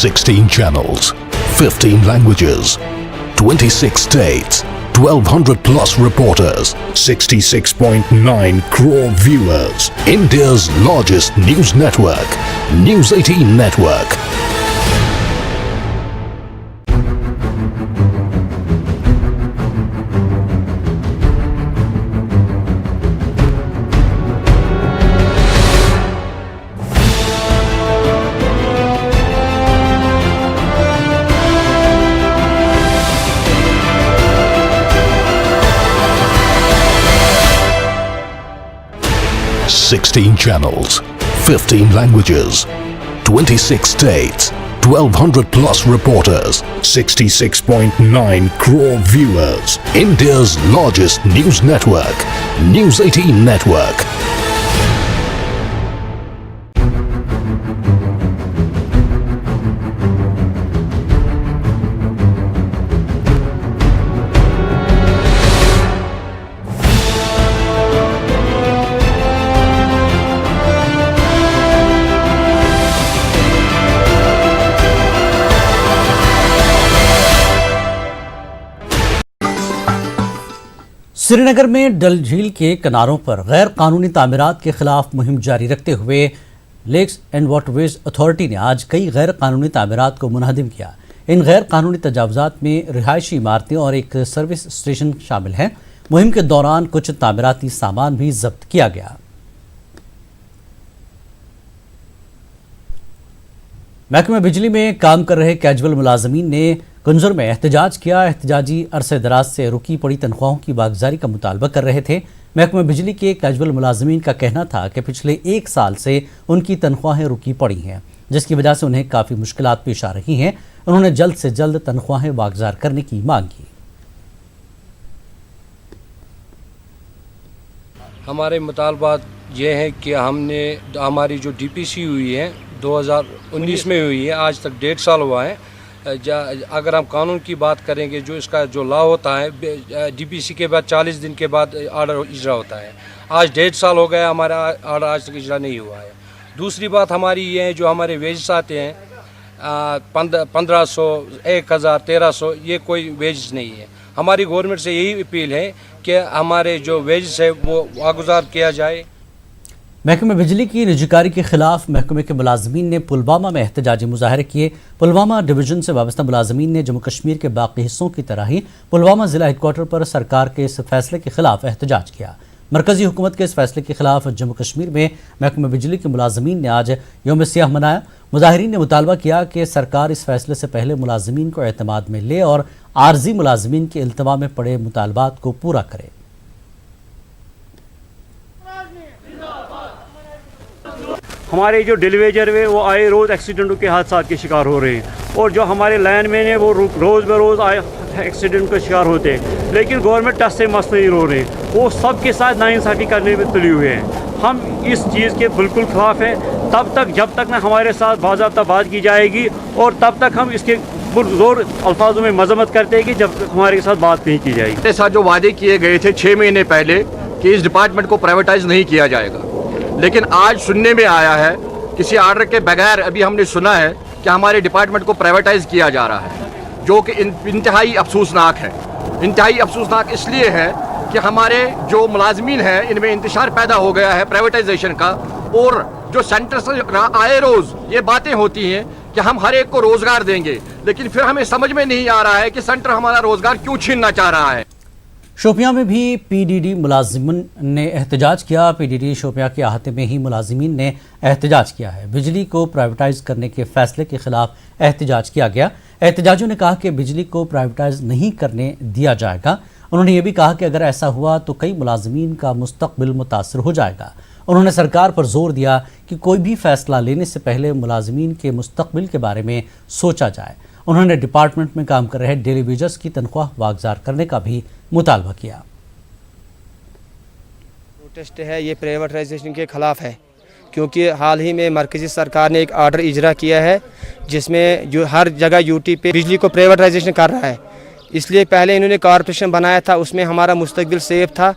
Sixteen channels, 15 languages, 26 states, 1200 plus reporters, 66.9 crore viewers. India's largest news network, News 18 Network. Sixteen channels, 15 languages, 26 states, 1200 plus reporters, 66.9 crore viewers. India's largest news network, News 18 Network. Srinagar में डल झील के किनारों पर गैर कानूनी तामीरात के खिलाफ मुहिम जारी रखते हुए लेक्स एंड वाटरवेज अथॉरिटी ने आज कई गैर कानूनी तामीरात को मुनहदिम किया। इन गैर कानूनी तजावुजात में रिहायशी इमारतें और एक सर्विस स्टेशन शामिल हैं। मुहिम के दौरान कुछ तामीराती सामान भी जब्त किया गया। महकमे बिजली में काम कर रहे कैजुअल मुलाजमीन ने कुंजर में एहतजाज किया। एहतजाजी अरसे दराज से रुकी पड़ी तनख्वाहों की वागजारी का मुतालबा कर रहे थे। महकमे बिजली के कैजुअल मुलाजमीन का कहना था कि पिछले 1 साल से उनकी तनख्वाहें रुकी पड़ी हैं, जिसकी वजह से उन्हें काफ़ी मुश्किलात पेश आ रही हैं। उन्होंने जल्द से जल्द तनख्वाहें वागजार करने की मांग की। हमारे मुतालबात ये हैं कि हमारी जो डीपीसी हुई है 2019 में हुई है, आज तक 1.5 साल हुआ है। अगर हम कानून की बात करेंगे, जो इसका जो लॉ होता है डीपीसी के बाद 40 दिन के बाद आर्डर इजरा होता है। आज 1.5 साल हो गया, हमारा आर्डर आज तक इजरा नहीं हुआ है। दूसरी बात हमारी ये है, जो हमारे वेजेस आते हैं 1500, 1000, 1300, ये कोई वेजेस नहीं है। हमारी गवर्नमेंट से यही अपील है कि हमारे जो वेजेस है वो वागुजार किया जाए। महकमे बिजली की निजीकारी के खिलाफ महकमे के मुलाजमीन ने पुलवामा में एहतजाजी मुजाहरे किए। पुलवामा डिवीजन से वाबस्ता मुलाजमीन ने जम्मू कश्मीर के बाकी हिस्सों की तरह ही पुलवामा जिला हेडक्वार्टर पर सरकार के इस फैसले के खिलाफ एहतजाज किया। मरकजी हुकूमत के इस फैसले के खिलाफ जम्मू कश्मीर में महकमे बिजली के मुलाजमीन ने आज यौम सियाह मनाया। मुजाहिरीन ने मुतालबा किया कि सरकार इस फैसले से पहले मुलाजमीन को एतमाद में ले और आर्जी मुलाजमीन के इल्तवा में पड़े मुतालबात को पूरा करे। हमारे जो डेलीवेजर है वो आए रोज़ एक्सीडेंटों के हादसा के शिकार हो रहे हैं, और जो हमारे लाइनमैन है वो रोज़ बरोज़ आए एक्सीडेंट का शिकार होते हैं, लेकिन गवर्नमेंट टच से मस नहीं रो रहे। वो सबके साथ नाइंसाफ़ी करने में तुली हुए हैं। हम इस चीज़ के बिल्कुल ख़िलाफ़ हैं। तब तक जब तक ना हमारे साथ बाज़ाब्ता बात की जाएगी, और तब तक हम इसके पुरज़ोर अल्फाजों में मजम्मत करते हैं कि जब तक हमारे साथ बात नहीं की जाएगी। मेरे साथ जो वादे किए गए थे 6 महीने पहले कि इस डिपार्टमेंट को प्राइवेटाइज नहीं किया जाएगा, लेकिन आज सुनने में आया है किसी आर्डर के बगैर अभी हमने सुना है कि हमारे डिपार्टमेंट को प्राइवेटाइज किया जा रहा है, जो कि इंतहाई अफसोसनाक है। इंतहाई अफसोसनाक इसलिए है कि हमारे जो मुलाजमीन हैं इनमें इंतशार पैदा हो गया है प्राइवेटाइजेशन का, और जो सेंटर से आए रोज़ ये बातें होती हैं कि हम हर एक को रोज़गार देंगे, लेकिन फिर हमें समझ में नहीं आ रहा है कि सेंटर हमारा रोज़गार क्यों छीनना चाह रहा है। शोपियां में भी पीडीडी मुलाजिमीन ने एहतजाज किया। पीडीडी शोपियां के अहाते में ही मुलाजिमीन ने एहतजाज किया है। बिजली को प्राइवेटाइज करने के फैसले के खिलाफ एहतजाज किया गया। एहतजाजियों ने कहा कि बिजली को प्राइवेटाइज नहीं करने दिया जाएगा। उन्होंने ये भी कहा कि अगर ऐसा हुआ तो कई मुलाजमीन का मुस्तकबिल मुतासर हो जाएगा। उन्होंने सरकार पर जोर दिया कि कोई भी फैसला लेने से पहले मुलाजमीन के मुस्तकबिल के बारे में सोचा जाए। उन्होंने डिपार्टमेंट में काम कर रहे डेली वेजर्स की तनख्वाह वागजार करने का भी मुतालबा किया। प्रोटेस्ट है ये प्राइवेटाइजेशन के खिलाफ है, क्योंकि हाल ही में मरकज़ी सरकार ने एक आर्डर इजरा किया है जिसमें जो हर जगह यूटी पे बिजली को प्राइवेटाइजेशन कर रहा है। इसलिए पहले इन्होंने कॉरपोरेशन बनाया था, उसमें हमारा मुस्तकबिल सेफ था,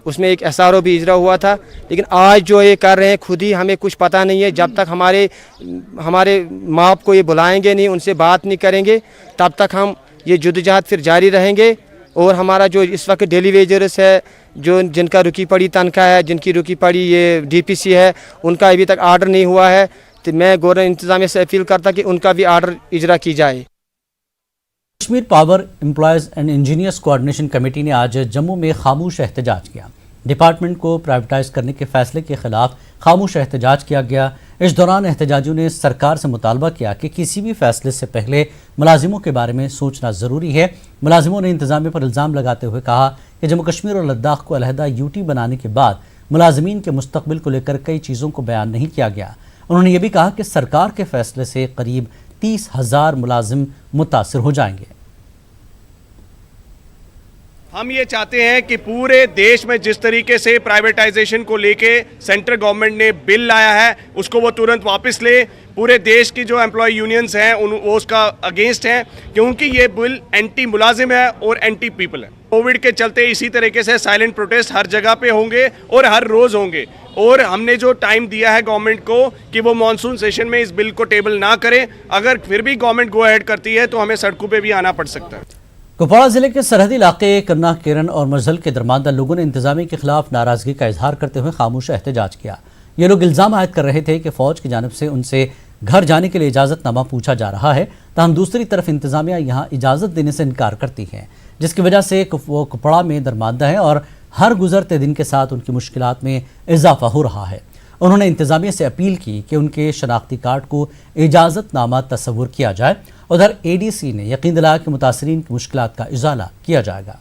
उसमें एक SRO भी इजरा हुआ था। लेकिन आज जो ये कर रहे हैं खुद ही हमें कुछ पता नहीं है। जब तक हमारे माप को ये बुलाएंगे नहीं, उनसे बात नहीं करेंगे, तब तक हम ये जद्दोजहद फिर जारी रहेंगे। और हमारा जो इस वक्त डेली वेजर्स है, जो जिनका रुकी पड़ी तनख्वाह है, जिनकी रुकी पड़ी ये DPC है, उनका अभी तक आर्डर नहीं हुआ है, तो मैं गवर्नमेंट इंतजामिया से अपील करता कि उनका भी आर्डर इजरा की जाए। Kashmir power employees and engineers coordination committee ने आज जम्मू में खामोश एहतजाज किया। डिपार्टमेंट को प्राइवेटाइज करने के फैसले के खिलाफ खामोश एहतजाज किया गया। इस दौरान एहतजाजियों ने सरकार से मुतालबा किया कि किसी भी फैसले से पहले मुलाजिमों के बारे में सोचना ज़रूरी है। मुलाजिमों ने इंतजामिया पर इल्ज़ाम लगाते हुए कहा कि जम्मू कश्मीर और लद्दाख को अलहदा यूटी बनाने के बाद मुलाजिमीन के मुस्तकबिल को लेकर कई चीज़ों को बयान नहीं किया गया। उन्होंने ये भी कहा कि सरकार के फैसले से करीब 30,000 मुलाजिम मुतासिर हो जाएंगे। हम ये चाहते हैं कि पूरे देश में जिस तरीके से प्राइवेटाइजेशन को लेके सेंट्रल गवर्नमेंट ने बिल लाया है उसको वो तुरंत वापस ले। पूरे देश की जो एम्प्लॉय यूनियंस हैं वो उसका अगेंस्ट हैं, क्योंकि ये बिल एंटी मुलाजिम है और एंटी पीपल है। कोविड के चलते इसी तरीके से साइलेंट प्रोटेस्ट हर जगह पे होंगे और हर रोज़ होंगे। और हमने जो टाइम दिया है गवर्नमेंट को कि वो मानसून सेशन में इस बिल को टेबल ना करें, अगर फिर भी गवर्नमेंट गो अहेड करती है तो हमें सड़कों पर भी आना पड़ सकता है। कुपवाड़ा जिले के सरहदी इलाके कन्ना केरन और मजहल के दरमानदार लोगों ने इंतजामिया के खिलाफ नाराजगी का इजहार करते हुए खामोश एहतजाज किया। ये लोग इल्ज़ाम आयद कर रहे थे कि फौज की जानिब से उनसे घर जाने के लिए इजाज़तनामा पूछा जा रहा है, ताहम दूसरी तरफ इंतजामिया यहाँ इजाज़त देने से इनकार करती है, जिसकी वजह से वो कुपवाड़ा में दरमानदा है और हर गुजरते दिन के साथ उनकी मुश्किलात में इजाफा हो रहा है। उन्होंने इंतजामिया से अपील की कि उनके शनाख्ती कार्ड को इजाज़तनामा तस्वुर किया जाए। उधर ADC ने यकीन दिलाया कि मुतासरीन की मुश्किलात का इजाला किया जाएगा।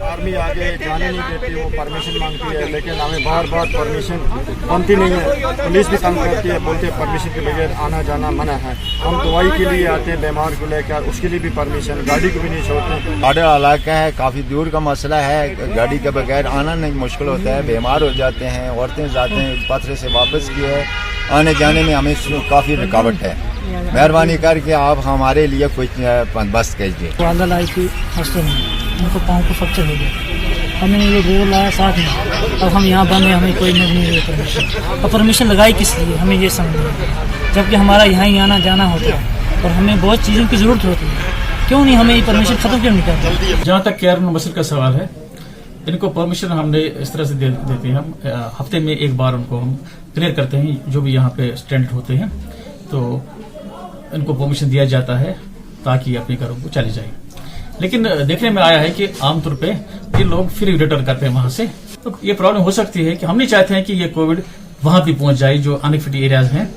आर्मी आगे जाने नहीं देती, वो परमिशन मांगती है, लेकिन हमें बार बार परमिशन बनती नहीं है। पुलिस भी तंग करती है, बोलते हैं परमिशन के बगैर आना जाना मना है। हम दवाई के लिए आते हैं बीमार को लेकर, उसके लिए भी परमिशन, गाड़ी को भी नहीं छोड़ते। बॉर्डर इलाका है, काफ़ी दूर का मसला है, गाड़ी के बगैर आना नहीं मुश्किल होता है, बीमार हो जाते हैं, औरतें जाते हैं, पथरे से वापस किए है, आने जाने में हमें काफ़ी रुकावट है। मेहरबानी करके आप हमारे लिए कुछ बंदोबस्त कीजिए। बादल आई थी हंसते हैं, उनको पाँव को फ्रैक्चर हो गया, हमने ये ड्राइवर लाया साथ में, अब हम यहाँ बंद हैं, हमें कोई नहीं है परमिशन। और परमिशन लगाई किस लिए हमें ये समझ नहीं आता, जबकि हमारा यहाँ ही आना जाना होता है और हमें बहुत चीज़ों की ज़रूरत होती है, क्यों नहीं हमें ये परमिशन ख़त्म क्यों नहीं करते। जहाँ तक केरन मसल का सवाल है, इनको परमिशन हमने इस तरह से देते हैं, हम हफ्ते में एक बार उनको हम क्लियर करते हैं, जो भी यहाँ पे स्टैंडर्ड होते हैं, तो इनको परमिशन दिया जाता है ताकि अपने घरों को चले जाए। लेकिन देखने में आया है कि आमतौर पे ये लोग फिर रिटर्न करते हैं वहां से, तो ये प्रॉब्लम हो सकती है कि हम नहीं चाहते हैं कि ये कोविड वहां भी पहुंच जाए जो अनएफेक्टेड एरियाज हैं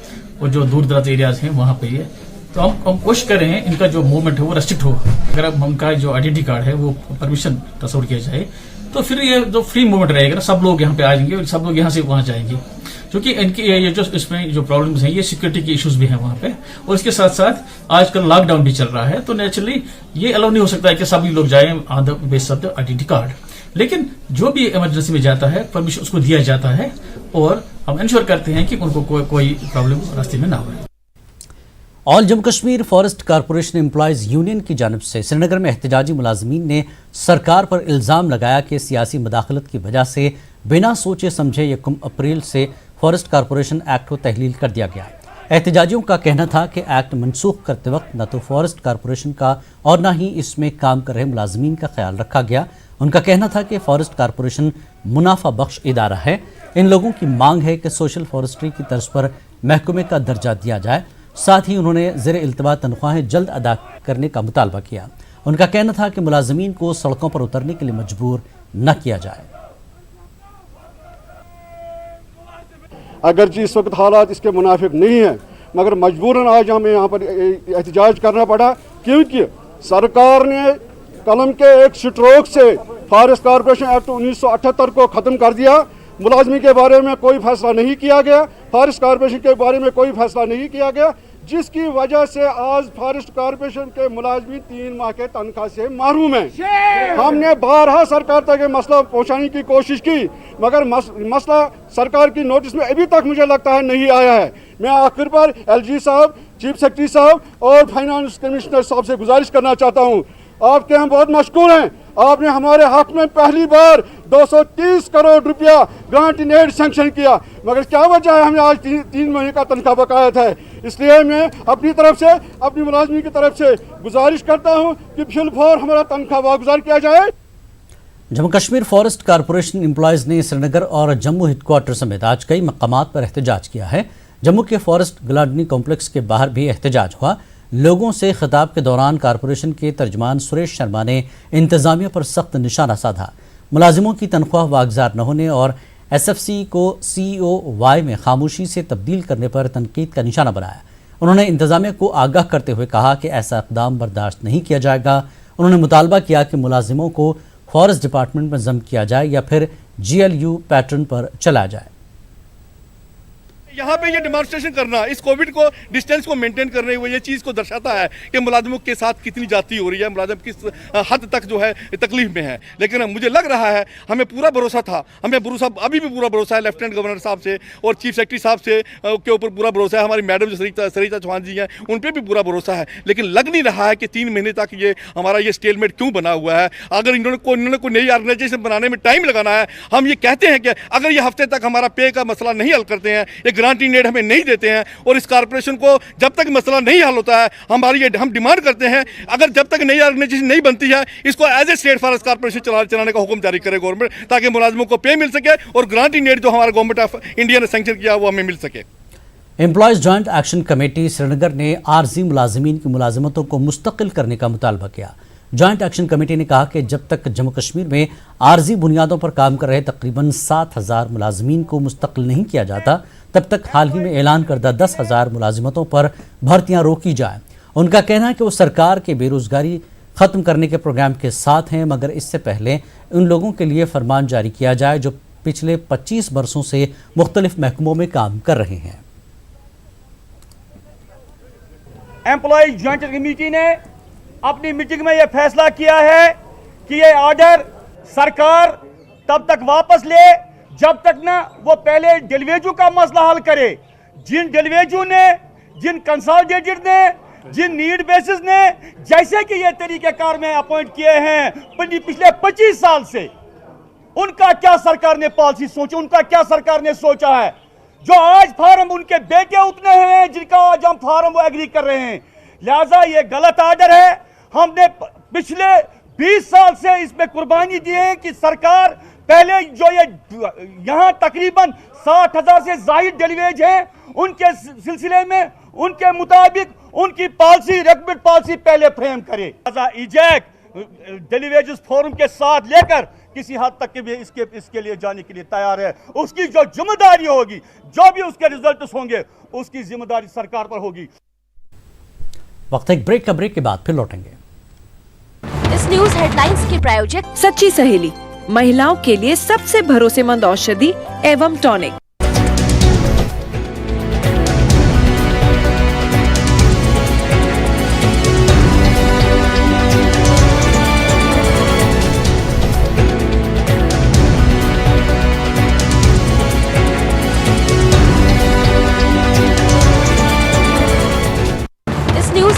और जो दूर दराज एरियाज हैं वहां पे ये, तो हम कोशिश कर रहे हैं इनका जो मूवमेंट है वो रेस्ट्रिक्ट हो। अगर अब उनका जो आइडेंटिटी कार्ड है वो परमिशन तस्वर किया जाए तो फिर ये जो फ्री मूवमेंट रहेगा ना, सब लोग यहाँ पे आएंगे और सब लोग यहाँ से वहां जाएंगे, क्योंकि इनकी ये जो इसमें जो प्रॉब्लम्स हैं ये सिक्योरिटी के इश्यूज भी हैं वहाँ पे, और इसके साथ साथ आजकल लॉकडाउन भी चल रहा है, तो नेचुरली ये अलाउ नहीं हो सकता है कि सभी लोग जाएं on the base of the identity card. लेकिन जो भी इमरजेंसी में जाता है परमिशन उसको दिया जाता है और हम इंश्योर करते हैं कि उनको कोई प्रॉब्लम रास्ते में ना हो। All Jammu Kashmir forest corporation employees union की जानिब से श्रीनगर में एहतजाजी मुलाजमीन ने सरकार पर इल्ज़ाम लगाया कि सियासी मदाखलत की वजह से बिना सोचे समझे 1 अप्रैल से फॉरेस्ट कारपोरेशन एक्ट को तहलील कर दिया गया। एहतजाजियों का कहना था कि एक्ट मनसूख करते वक्त न तो फॉरेस्ट कारपोरेशन का और न ही इसमें काम कर रहे मुलाजमीन का ख्याल रखा गया। उनका कहना था कि फॉरेस्ट कारपोरेशन मुनाफा बख्श इदारा है। इन लोगों की मांग है कि सोशल फॉरेस्ट्री की तर्ज पर महकमे का दर्जा दिया जाए। साथ ही उन्होंने ज़ेर इल्तवा तनख्वाहें जल्द अदा करने का मुतालबा किया। उनका कहना था कि मुलाजमीन को सड़कों पर उतरने के लिए मजबूर न किया जाए। अगरचे इस वक्त हालात इसके मुनाफिक नहीं है, मगर मजबूरन आज हमें यहाँ पर एहतजाज करना पड़ा, क्योंकि सरकार ने कलम के एक स्ट्रोक से फॉरेस्ट कॉर्पोरेशन एक्ट 1978 को ख़त्म कर दिया। मुलाजमी के बारे में कोई फैसला नहीं किया गया, फॉरेस्ट कॉर्पोरेशन के बारे में कोई फैसला नहीं किया गया, जिसकी वजह से आज फॉरेस्ट कॉर्पोरेशन के मुलाजमी 3 माह के तनख्वाह से महरूम हैं। हमने बारहा सरकार तक ये मसला पहुंचाने की कोशिश की, मगर मसला सरकार की नोटिस में अभी तक मुझे लगता है नहीं आया है। मैं आखिर पर LG साहब, चीफ सेक्रेटरी साहब और फाइनेंस कमिश्नर साहब से गुजारिश करना चाहता हूँ, आपके हम बहुत मशकूर हैं। आपने हमारे हक में पहली बार 230 करोड़ रुपया ग्रांट इन एड सैंक्शन किया, मगर क्या वजह है हमें आज 3 महीने का तनख्वाह बकाया था। इसलिए मैं अपनी तरफ से, अपनी मुलाजमी की तरफ से गुजारिश करता हूं कि फिलफौर हमारा तनख्वाह वागुजार किया जाए। Jammu Kashmir forest corporation employees ने श्रीनगर और जम्मू हेडक्वार्टर समेत आज कई मकामात पर एहतजाज किया है। जम्मू के फॉरेस्ट गार्डनिंग कॉम्प्लेक्स के बाहर भी एहतजाज हुआ। लोगों से खिताब के दौरान कारपोरेशन के तर्जमान सुरेश शर्मा ने इंतजामिया पर सख्त निशाना साधा। मुलाजिमों की तनख्वाह वागुजार न होने और SFC को COY में खामोशी से तब्दील करने पर तनकीद का निशाना बनाया। उन्होंने इंतजामिया को आगाह करते हुए कहा कि ऐसा इक़दाम बर्दाश्त नहीं किया जाएगा। उन्होंने मुतालबा किया कि मुलाजिमों को फॉरेस्ट डिपार्टमेंट में जम किया जाए या फिर GLU पैटर्न पर चला जाए। यहाँ पे ये डिमॉन्स्ट्रेशन करना इस कोविड को डिस्टेंस को मेंटेन करने हुए ये चीज़ को दर्शाता है कि मुलाजिमों के साथ कितनी जाती हो रही है, मुलाजिम किस हद तक जो है तकलीफ में है। लेकिन मुझे लग रहा है, हमें पूरा भरोसा था, हमें भरोसा अभी भी पूरा भरोसा है लेफ्टिनेंट गवर्नर साहब से और चीफ सेक्रेटरी साहब से के ऊपर पूरा भरोसा है। हमारी मैडम जो सरिता चौहान जी हैं उन पर भी पूरा भरोसा है। लेकिन लग नहीं रहा है कि 3 महीने तक ये हमारा ये स्टेलमेट क्यों बना हुआ है। अगर इन्होंने कोई नई ऑर्गेनाइजेशन बनाने में टाइम लगाना है, हम ये कहते हैं कि अगर ये हफ्ते तक हमारा पे का मसला नहीं हल करते हैं, ये ग्रांट इन एड हमें नहीं देते हैं और इस कारपोरेशन को जब तक मसला नहीं हल होता है हम डिमांड करते हैं, अगर जब तक नई ऑर्गेनाइजेशन नहीं बनती है इसको as a state forest corporation चलाने का हुक्म जारी करे गवर्नमेंट, ताकि मुलाजिमों को पे मिल सके और ग्रांट इन एड जो हमारा गवर्नमेंट ऑफ इंडिया ने सैंक्शन किया वो हमें मिल सके। Employees joint action committee Srinagar ने आर्जी मुलाजिमीन की मुलाजमतों को मुस्तकिल करने का मुतालबा किया। जॉइंट एक्शन कमेटी ने कहा कि जब तक जम्मू कश्मीर में आर्जी बुनियादों पर काम कर रहे तकरीबन 7,000 मुलाजमीन को मुस्तकिल नहीं किया जाता, तब तक हाल ही में ऐलान करदा 10,000 मुलाजिमतों पर भर्तियां रोकी जाएं। उनका कहना है कि वो सरकार के बेरोजगारी ख़त्म करने के प्रोग्राम के साथ हैं, मगर इससे पहले उन लोगों के लिए फरमान जारी किया जाए जो पिछले 25 बरसों से मुख्तलिफ महकमों में काम कर रहे हैं। एम्प्लॉयज जॉइंट कमेटी ने अपनी मीटिंग में यह फैसला किया है कि ये ऑर्डर सरकार तब तक वापस ले जब तक ना वो पहले डेलीवेजू का मसला हल करे। जिन डेलीवेजू ने, जिन कंसोलिडेटेड ने, जिन नीड बेसिस ने जैसे कि ये तरीक़ेकार में अपॉइंट किए हैं पिछले 25 साल से, उनका क्या सरकार ने पॉलिसी सोची, उनका क्या सरकार ने सोचा है। जो आज फार्म उनके बेटे उतने हैं जिनका आज हम फार्म वो एग्री कर रहे हैं। लिहाजा ये गलत ऑर्डर है। हमने पिछले 20 साल से इसमें कुर्बानी दी है कि सरकार पहले जो ये यहाँ तकरीबन 60,000 से ज़ायद डेलीवेज हैं उनके सिलसिले में उनके मुताबिक उनकी पॉलिसी रेकमेंड पॉलिसी पहले फ्रेम करे। लिहाजा इजैक डेलीवेजेस फोरम के साथ लेकर किसी हद तक के भी इसके लिए जाने के लिए तैयार है। उसकी जो जिम्मेदारी होगी, जो भी उसके रिजल्ट्स होंगे, उसकी जिम्मेदारी सरकार पर होगी। वक्त एक ब्रेक का, ब्रेक के बाद फिर लौटेंगे। इस न्यूज हेडलाइंस के प्रायोजक सच्ची सहेली, महिलाओं के लिए सबसे भरोसेमंद औषधि एवं टॉनिक।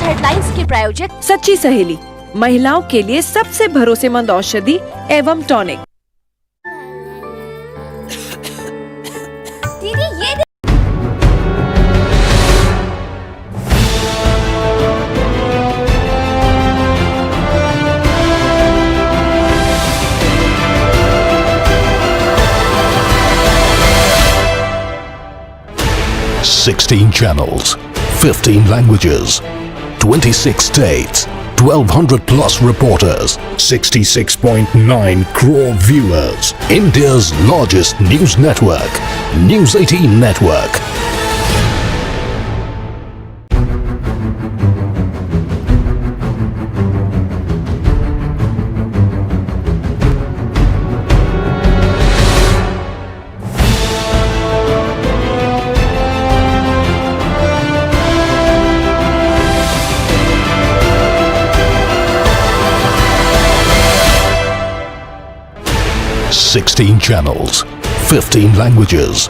हेडलाइंस के प्रायोजक सच्ची सहेली, महिलाओं के लिए सबसे भरोसेमंद औषधि एवं टॉनिक। दीदी ये 16 channels, 15 languages, 26 states, 1,200 plus reporters, 66.9 crore viewers. India's largest news network, News 18 Network. 16 channels, 15 languages,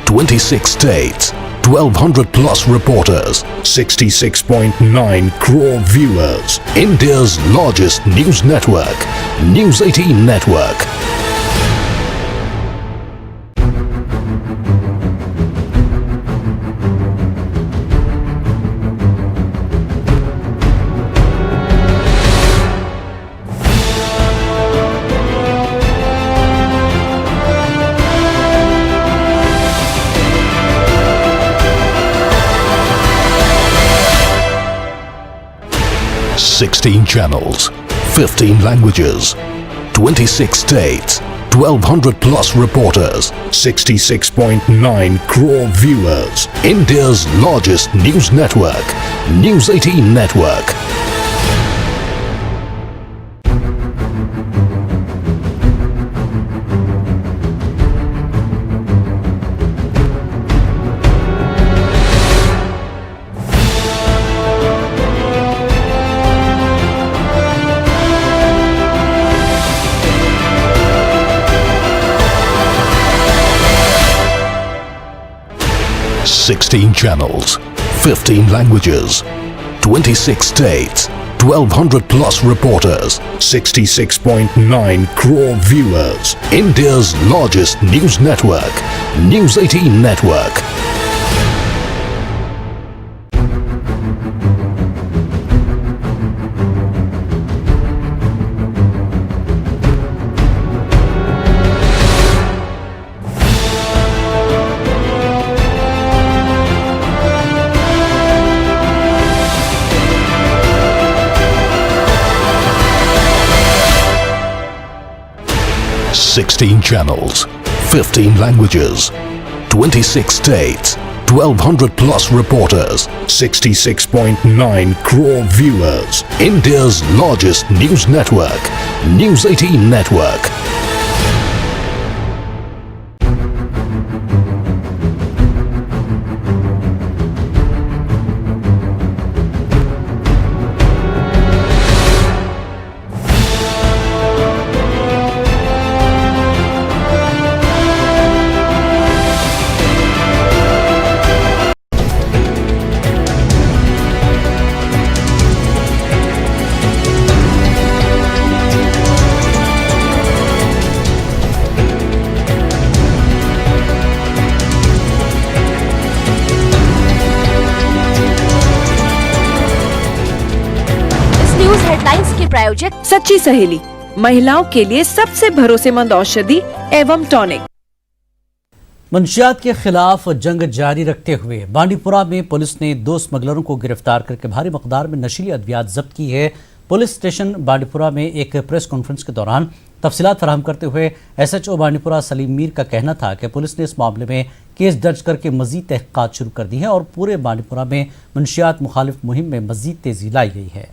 26 states, 1200 plus reporters, 66.9 crore viewers. India's largest news network, News 18 Network. Sixteen channels, 15 languages, 26 states, 1200 plus reporters, 66.9 crore viewers. India's largest news network, News 18 Network. Sixteen channels, 15 languages, 26 states, 1200 plus reporters, 66.9 crore viewers. India's largest news network, News 18 Network. Sixteen channels, 15 languages, 26 states, 1200 plus reporters, 66.9 crore viewers. India's largest news network, News 18 Network. Headlines के प्रायोजक सच्ची सहेली, महिलाओं के लिए सबसे भरोसेमंद औषधि एवं टॉनिक। मंशियात के खिलाफ जंग जारी रखते हुए बांडीपुरा में पुलिस ने 2 स्मगलरों को गिरफ्तार करके भारी मकदार में नशीली अद्वियात जब्त की है। पुलिस स्टेशन बांडीपुरा में एक प्रेस कॉन्फ्रेंस के दौरान तफसीलात फराहम करते हुए SHO बांडीपुरा सलीम मीर का कहना था कि पुलिस ने इस मामले में केस दर्ज करके मजीद तहकीकात शुरू कर दी है और पूरे बांडीपुरा में मंशियात मुखालिफ मुहिम में मजीद तेजी लाई गई है।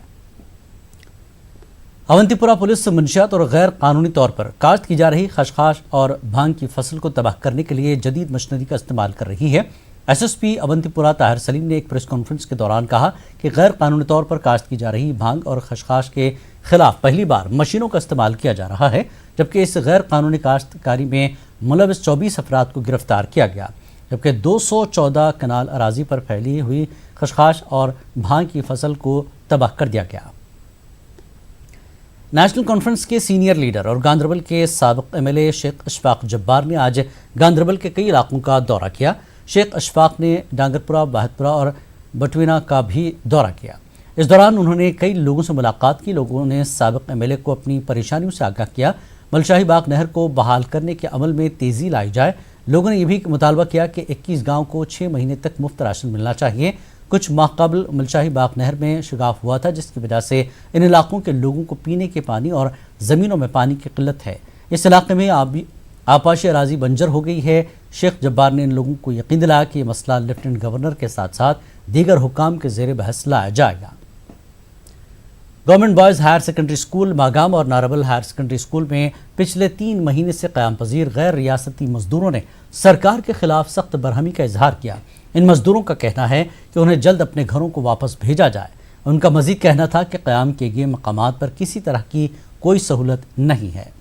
अवंतीपुरा पुलिस मंशियात और गैर कानूनी तौर पर काश्त की जा रही खशखाश और भांग की फसल को तबाह करने के लिए जदीद मशीनरी का इस्तेमाल कर रही है। SSP अवंतीपुरा ताहिर सलीम ने एक प्रेस कॉन्फ्रेंस के दौरान कहा कि गैर कानूनी तौर पर काश्त की जा रही भांग और खशखाश के खिलाफ पहली बार मशीनों का इस्तेमाल किया जा रहा है, जबकि इस गैर कानूनी काश्तकारी में मुलविस 24 अफराद को गिरफ्तार किया गया, जबकि 214 कनाल अराजी पर फैली हुई खशखाश और भांग की फसल को तबाह कर दिया गया। नेशनल कॉन्फ्रेंस के सीनियर लीडर और गांधरबल के साबिक MLA शेख अशफाक जब्बार ने आज गांधरबल के कई इलाकों का दौरा किया। शेख अशफाक ने डांगरपुरा, बाहतपुरा और बटवीना का भी दौरा किया। इस दौरान उन्होंने कई लोगों से मुलाकात की। लोगों ने साबिक MLA को अपनी परेशानियों से आगाह किया। मलशाही बाग नहर को बहाल करने के अमल में तेज़ी लाई जाए। लोगों ने यह भी मुतालबा किया कि 21 गाँव को 6 महीने तक मुफ्त राशन मिलना चाहिए। कुछ माह कबल मलशाही बाग नहर में शिगाफ हुआ था, जिसकी वजह से इन इलाकों के लोगों को पीने के पानी और ज़मीनों में पानी की किल्लत है। इस इलाके में आपाशी अराजी बंजर हो गई है। शेख जब्बार ने इन लोगों को यकीन दिलाया कि यह मसला लेफ्टिनेंट गवर्नर के साथ साथ दीगर हुकाम के ज़ेर बहस लाया जाएगा। Government boys higher secondary school Magam और नारबल हायर सेकेंडरी स्कूल में पिछले 3 महीने से क़याम पजीर गैर रियासती मजदूरों ने सरकार के खिलाफ सख्त बरहमी का इजहार किया। इन मजदूरों का कहना है कि उन्हें जल्द अपने घरों को वापस भेजा जाए। उनका मजीद कहना था कि क़याम किए गए मकामात पर किसी तरह की कोई सहूलत नहीं है।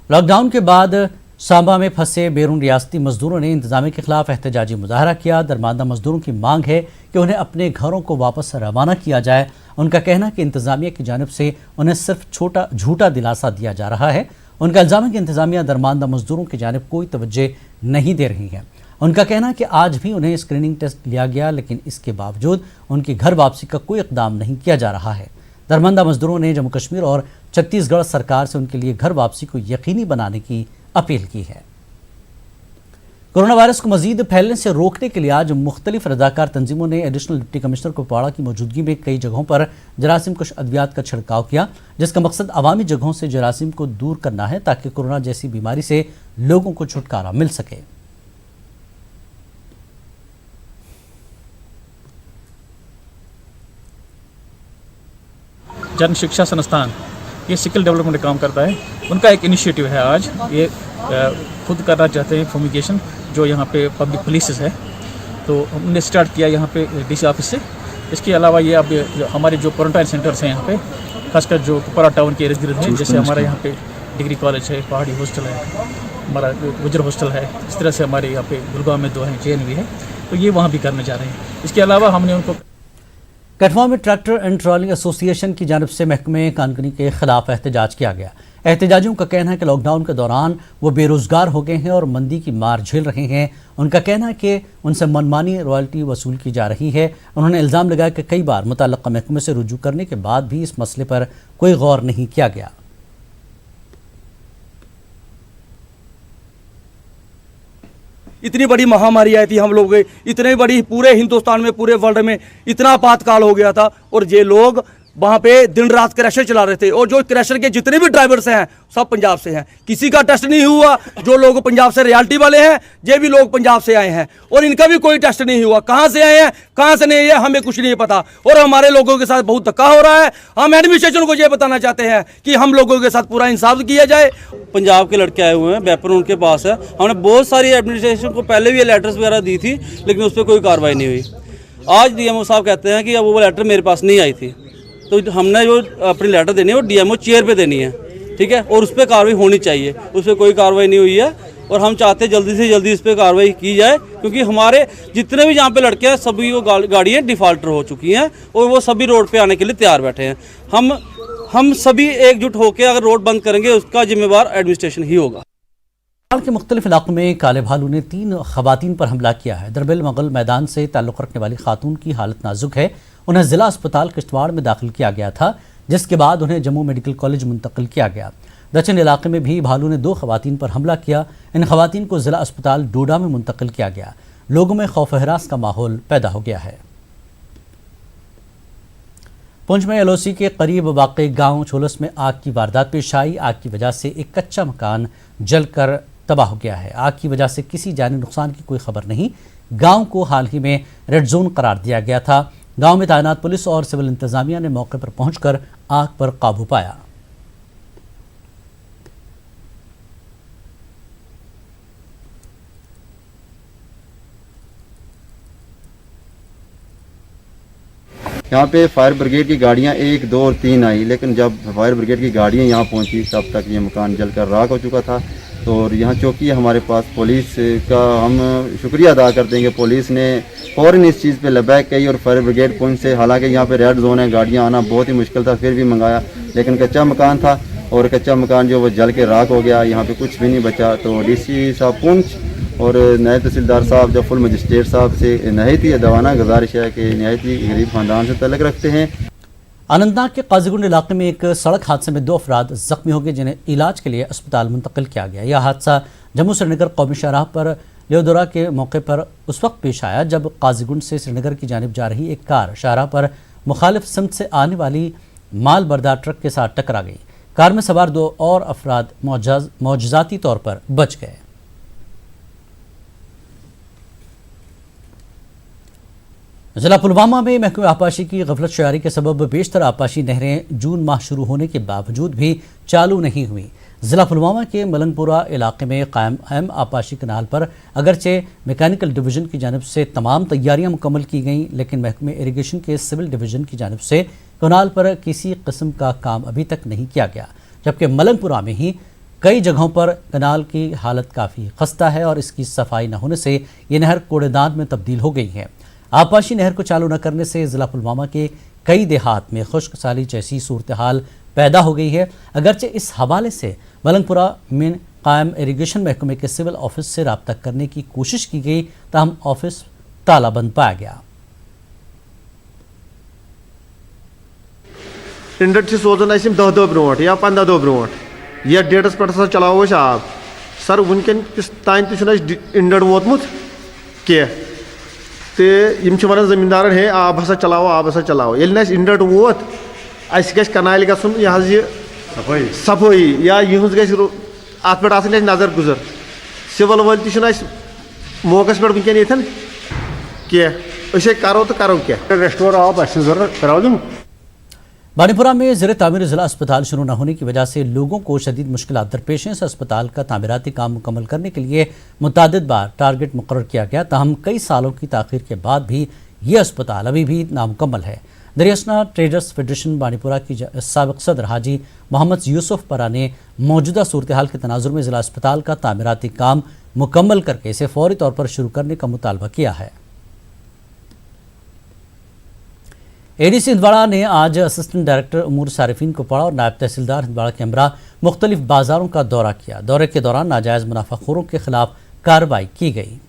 लॉकडाउन के बाद सांबा में फंसे बैरून रियासती मजदूरों ने इंतजामिया के खिलाफ एहतजाजी मुजाहरा किया। दरमांदा मजदूरों की मांग है कि उन्हें अपने घरों को वापस रवाना किया जाए। उनका कहना है कि इंतजामिया की जानिब से उन्हें सिर्फ झूठा दिलासा दिया जा रहा है। उनका इल्जाम है कि इंतजामिया दरमांदा मजदूरों की जानिब कोई तवज्जो नहीं दे रही है। उनका कहना है कि आज भी उन्हें स्क्रीनिंग टेस्ट लिया गया, लेकिन इसके बावजूद उनकी घर वापसी का कोई इकदाम नहीं किया जा रहा है। दरमांदा मजदूरों ने जम्मू कश्मीर और छत्तीसगढ़ सरकार से उनके लिए घर वापसी को यकीनी बनाने की अपील की है। कोरोना वायरस को मजीद फैलने से रोकने के लिए आज मुख्तलिफ रजाकार तंजीमों ने एडिशनल डिप्टी कमिश्नर कुपवाड़ा की मौजूदगी में कई जगहों पर जरासीम कुश अद्वियात का छिड़काव किया, जिसका मकसद अवामी जगहों से जरासीम को दूर करना है ताकि कोरोना जैसी बीमारी से लोगों को छुटकारा मिल सके। जन शिक्षा संस्थान ये स्किल डेवलपमेंट काम करता है, उनका एक इनिशिएटिव है। आज ये खुद करना चाहते हैं फुमिगेशन, जो यहाँ पे पब्लिक पुलिस है, तो हमने स्टार्ट किया यहाँ पे डीसी ऑफिस से। इसके अलावा ये अब हमारे जो क्वारंटाइन सेंटर्स हैं यहाँ पे, खासकर जो कुपवाड़ा टाउन के इर्द गिर्द हैं, जैसे हमारे यहाँ पे डिग्री कॉलेज है, पहाड़ी हॉस्टल है, हमारा गुजर हॉस्टल है, इस तरह से हमारे यहाँ पे गुड़गांव में 2 हैं, JNV है, तो ये वहाँ भी करने जा रहे हैं। इसके अलावा हमने उनको कठुआ में ट्रैक्टर एंड ट्रॉलिंग एसोसिएशन की जानिब से महकमे कानूनी के खिलाफ एहतजाज किया गया। एहतजाजियों का कहना है कि लॉकडाउन के दौरान वो बेरोजगार हो गए हैं और मंदी की मार झेल रहे हैं। उनका कहना है कि उनसे मनमानी रॉयल्टी वसूल की जा रही है। उन्होंने इल्ज़ाम लगाया कि कई बार मुतल्लका महकमे से रुजू करने के बाद भी इस मसले पर कोई गौर नहीं किया गया। इतनी बड़ी महामारी आई थी हम लोग, इतनी बड़ी पूरे हिंदुस्तान में, पूरे वर्ल्ड में इतना आपातकाल हो गया था, और ये लोग वहाँ पे दिन रात क्रैशर चला रहे थे। और जो क्रैशर के जितने भी ड्राइवर्स हैं सब पंजाब से हैं, किसी का टेस्ट नहीं हुआ। जो लोग पंजाब से रियल्टी वाले हैं, ये भी लोग पंजाब से आए हैं, और इनका भी कोई टेस्ट नहीं हुआ। कहाँ से आए हैं, कहाँ से नहीं है, हमें कुछ नहीं पता। और हमारे लोगों के साथ बहुत धक्का हो रहा है। हम एडमिनिस्ट्रेशन को ये बताना चाहते हैं कि हम लोगों के साथ पूरा इंसाफ किया जाए। पंजाब के लड़के आए हुए हैं, वेपन उनके पास है। हमने बहुत सारी एडमिनिस्ट्रेशन को पहले भी ये लेटर्स वगैरह दी थी, लेकिन उस पर कोई कार्रवाई नहीं हुई। आज DMO साहब कहते हैं कि अब वो लेटर मेरे पास नहीं आई थी, तो हमने जो अपनी लेटर देनी है वो DMO चेयर पे देनी है, ठीक है, और उस पर कार्रवाई होनी चाहिए। उस पर कोई कार्रवाई नहीं हुई है, और हम चाहते हैं जल्दी से जल्दी इस पर कार्रवाई की जाए, क्योंकि हमारे जितने भी यहाँ पे लड़के हैं सभी वो गाड़ियाँ डिफॉल्टर हो चुकी हैं, और वो सभी रोड पे आने के लिए तैयार बैठे हैं। हम सभी एकजुट होकर अगर रोड बंद करेंगे, उसका जिम्मेवार एडमिनिस्ट्रेशन ही होगा। के मुख्तलिफ इलाकों में काले भालू ने 3 खवातीन पर हमला किया है। दरबिल मुगल मैदान से ताल्लुक़ रखने वाली खातून की हालत नाजुक है। उन्हें ज़िला अस्पताल किश्तवाड़ में दाखिल किया गया था, जिसके बाद उन्हें जम्मू मेडिकल कॉलेज मुंतकिल किया गया। दचन इलाके में भी भालू ने 2 खवातीन पर हमला किया। इन खवातीन को ज़िला अस्पताल डोडा में मुंतकिल किया गया। लोगों में खौफ हरास का माहौल पैदा हो गया है। पुंछ में LOC के करीब वाक़ई गांव छोलस में आग की वारदात पेश आई। आग की वजह से एक कच्चा मकान जलकर तबाह हो गया है। आग की वजह से किसी जानी नुकसान की कोई खबर नहीं। गांव को हाल ही में रेड जोन करार दिया गया था। गांव में तैनात पुलिस और सिविल इंतजामिया ने मौके पर पहुंचकर आग पर काबू पाया। यहाँ पे फायर ब्रिगेड की गाड़ियाँ 1, 2 और 3 आई, लेकिन जब फायर ब्रिगेड की गाड़ियाँ यहाँ पहुँची तब तक ये मकान जलकर राख हो चुका था। तो और यहाँ चौकी है हमारे पास, पुलिस का हम शुक्रिया अदा करते हैं कि पुलिस ने फ़ौरन इस चीज़ पे लबैक की और फायर ब्रिगेड पुंछ से, हालांकि यहाँ पे रेड जोन है, गाड़ियाँ आना बहुत ही मुश्किल था, फिर भी मंगाया, लेकिन कच्चा मकान था और कच्चा मकान जो वो जल के राख हो गया। यहाँ पे कुछ भी नहीं बचा। तो DC साहब पुंछ और नायब तहसीलदार साहब जो फुल मजिस्ट्रेट साहब से नहायत ही दवाना गुजारिश है कि नहायत ही गरीब ख़ानदान से तल्लुक़ रखते हैं। अनंतनाग के काजीगुंड इलाके में एक सड़क हादसे में 2 अफराद जख्मी हो गए, जिन्हें इलाज के लिए अस्पताल मुंतकिल किया गया। यह हादसा जम्मू श्रीनगर कौमी शाहराह पर लियोदरा के मौके पर उस वक्त पेश आया जब काजीगुंड से श्रीनगर की जानिब जा रही एक कार शाहराह पर मुखालिफ सिमत से आने वाली माल बरदार ट्रक के साथ टकरा गई। कार में सवार 2 और अफराद मौजज़ाती तौर पर बच गए। जिला पुलवामा में महकमे आबपाशी की गफलत शारी के सबब बेशतर आबपाशी नहरें जून माह शुरू होने के बावजूद भी चालू नहीं हुई। जिला पुलवामा के मलंगपुरा इलाके में कायम अहम आबपाशी कनाल पर अगरचे मैकेनिकल डिवीज़न की जानिब से तमाम तैयारियां मुकम्मल की गईं, लेकिन महकमे इरीगेशन के सिविल डिवीज़न की जानिब से कनाल पर किसी किस्म का काम अभी तक नहीं किया गया, जबकि मलंगपुरा में ही कई जगहों पर कनाल की हालत काफ़ी खस्ता है और इसकी सफाई न होने से ये नहर कूड़ेदान में तब्दील हो गई है। आबपाशी नहर को चालू न करने से ज़िला पुलवामा के कई देहात में खुश्क साली जैसी सूरत हाल पैदा हो गई है। अगरचे इस हवाले से मलंगपुरा में कायम इरीगेशन महकमे के सिविल ऑफिस से रब्ता करने की कोशिश की गई, ताहम ऑफिस तालाबंद पाया गया। इंडट से सोजान 10 दह ब्रोट या 15 दह ब्रोट या डेटस पे चलावो आब सर वनकन तान इंडट वोतमुत कह तो वन जमींदार है आब हसा चलाओ ये इंडट वोत अस कनाल गुन यह सफाई या यह अत पे नजर गुजर सिविल वाल मौकस पे वनकन ये कह करो तो करो क्या रेस्टोर आब करा दूँ। बानीपुरा में ज़ेर तामीर ज़िला अस्पताल शुरू न होने की वजह से लोगों को शदीद मुश्किलात दरपेश हैं। इस अस्पताल का तामीराती काम मुकम्मल करने के लिए मुतादिद बार टारगेट मुकर्रर किया गया, ताहम कई सालों की ताख़ीर के बाद भी ये अस्पताल अभी भी नामुकम्मल है। दरियासना ट्रेडर्स फेडरेशन बानीपुरा की साबिक़ सदर हाजी मोहम्मद यूसुफ परा ने मौजूदा सूरत हाल के तनाजुर में ज़िला अस्पताल का तामीराती काम मुकम्मल करके इसे फौरी तौर पर शुरू करने का मुतालबा किया है। एडीसी हिंदवाड़ा ने आज असिस्टेंट डायरेक्टर उमूर सारिफीन को पढ़ा और नायब तहसीलदार हिंदवाड़ा के हमरा मुख्तलिफ बाज़ारों का दौरा किया। दौरे के दौरान नाजायज़ मुनाफाखोरों के खिलाफ कार्रवाई की गई।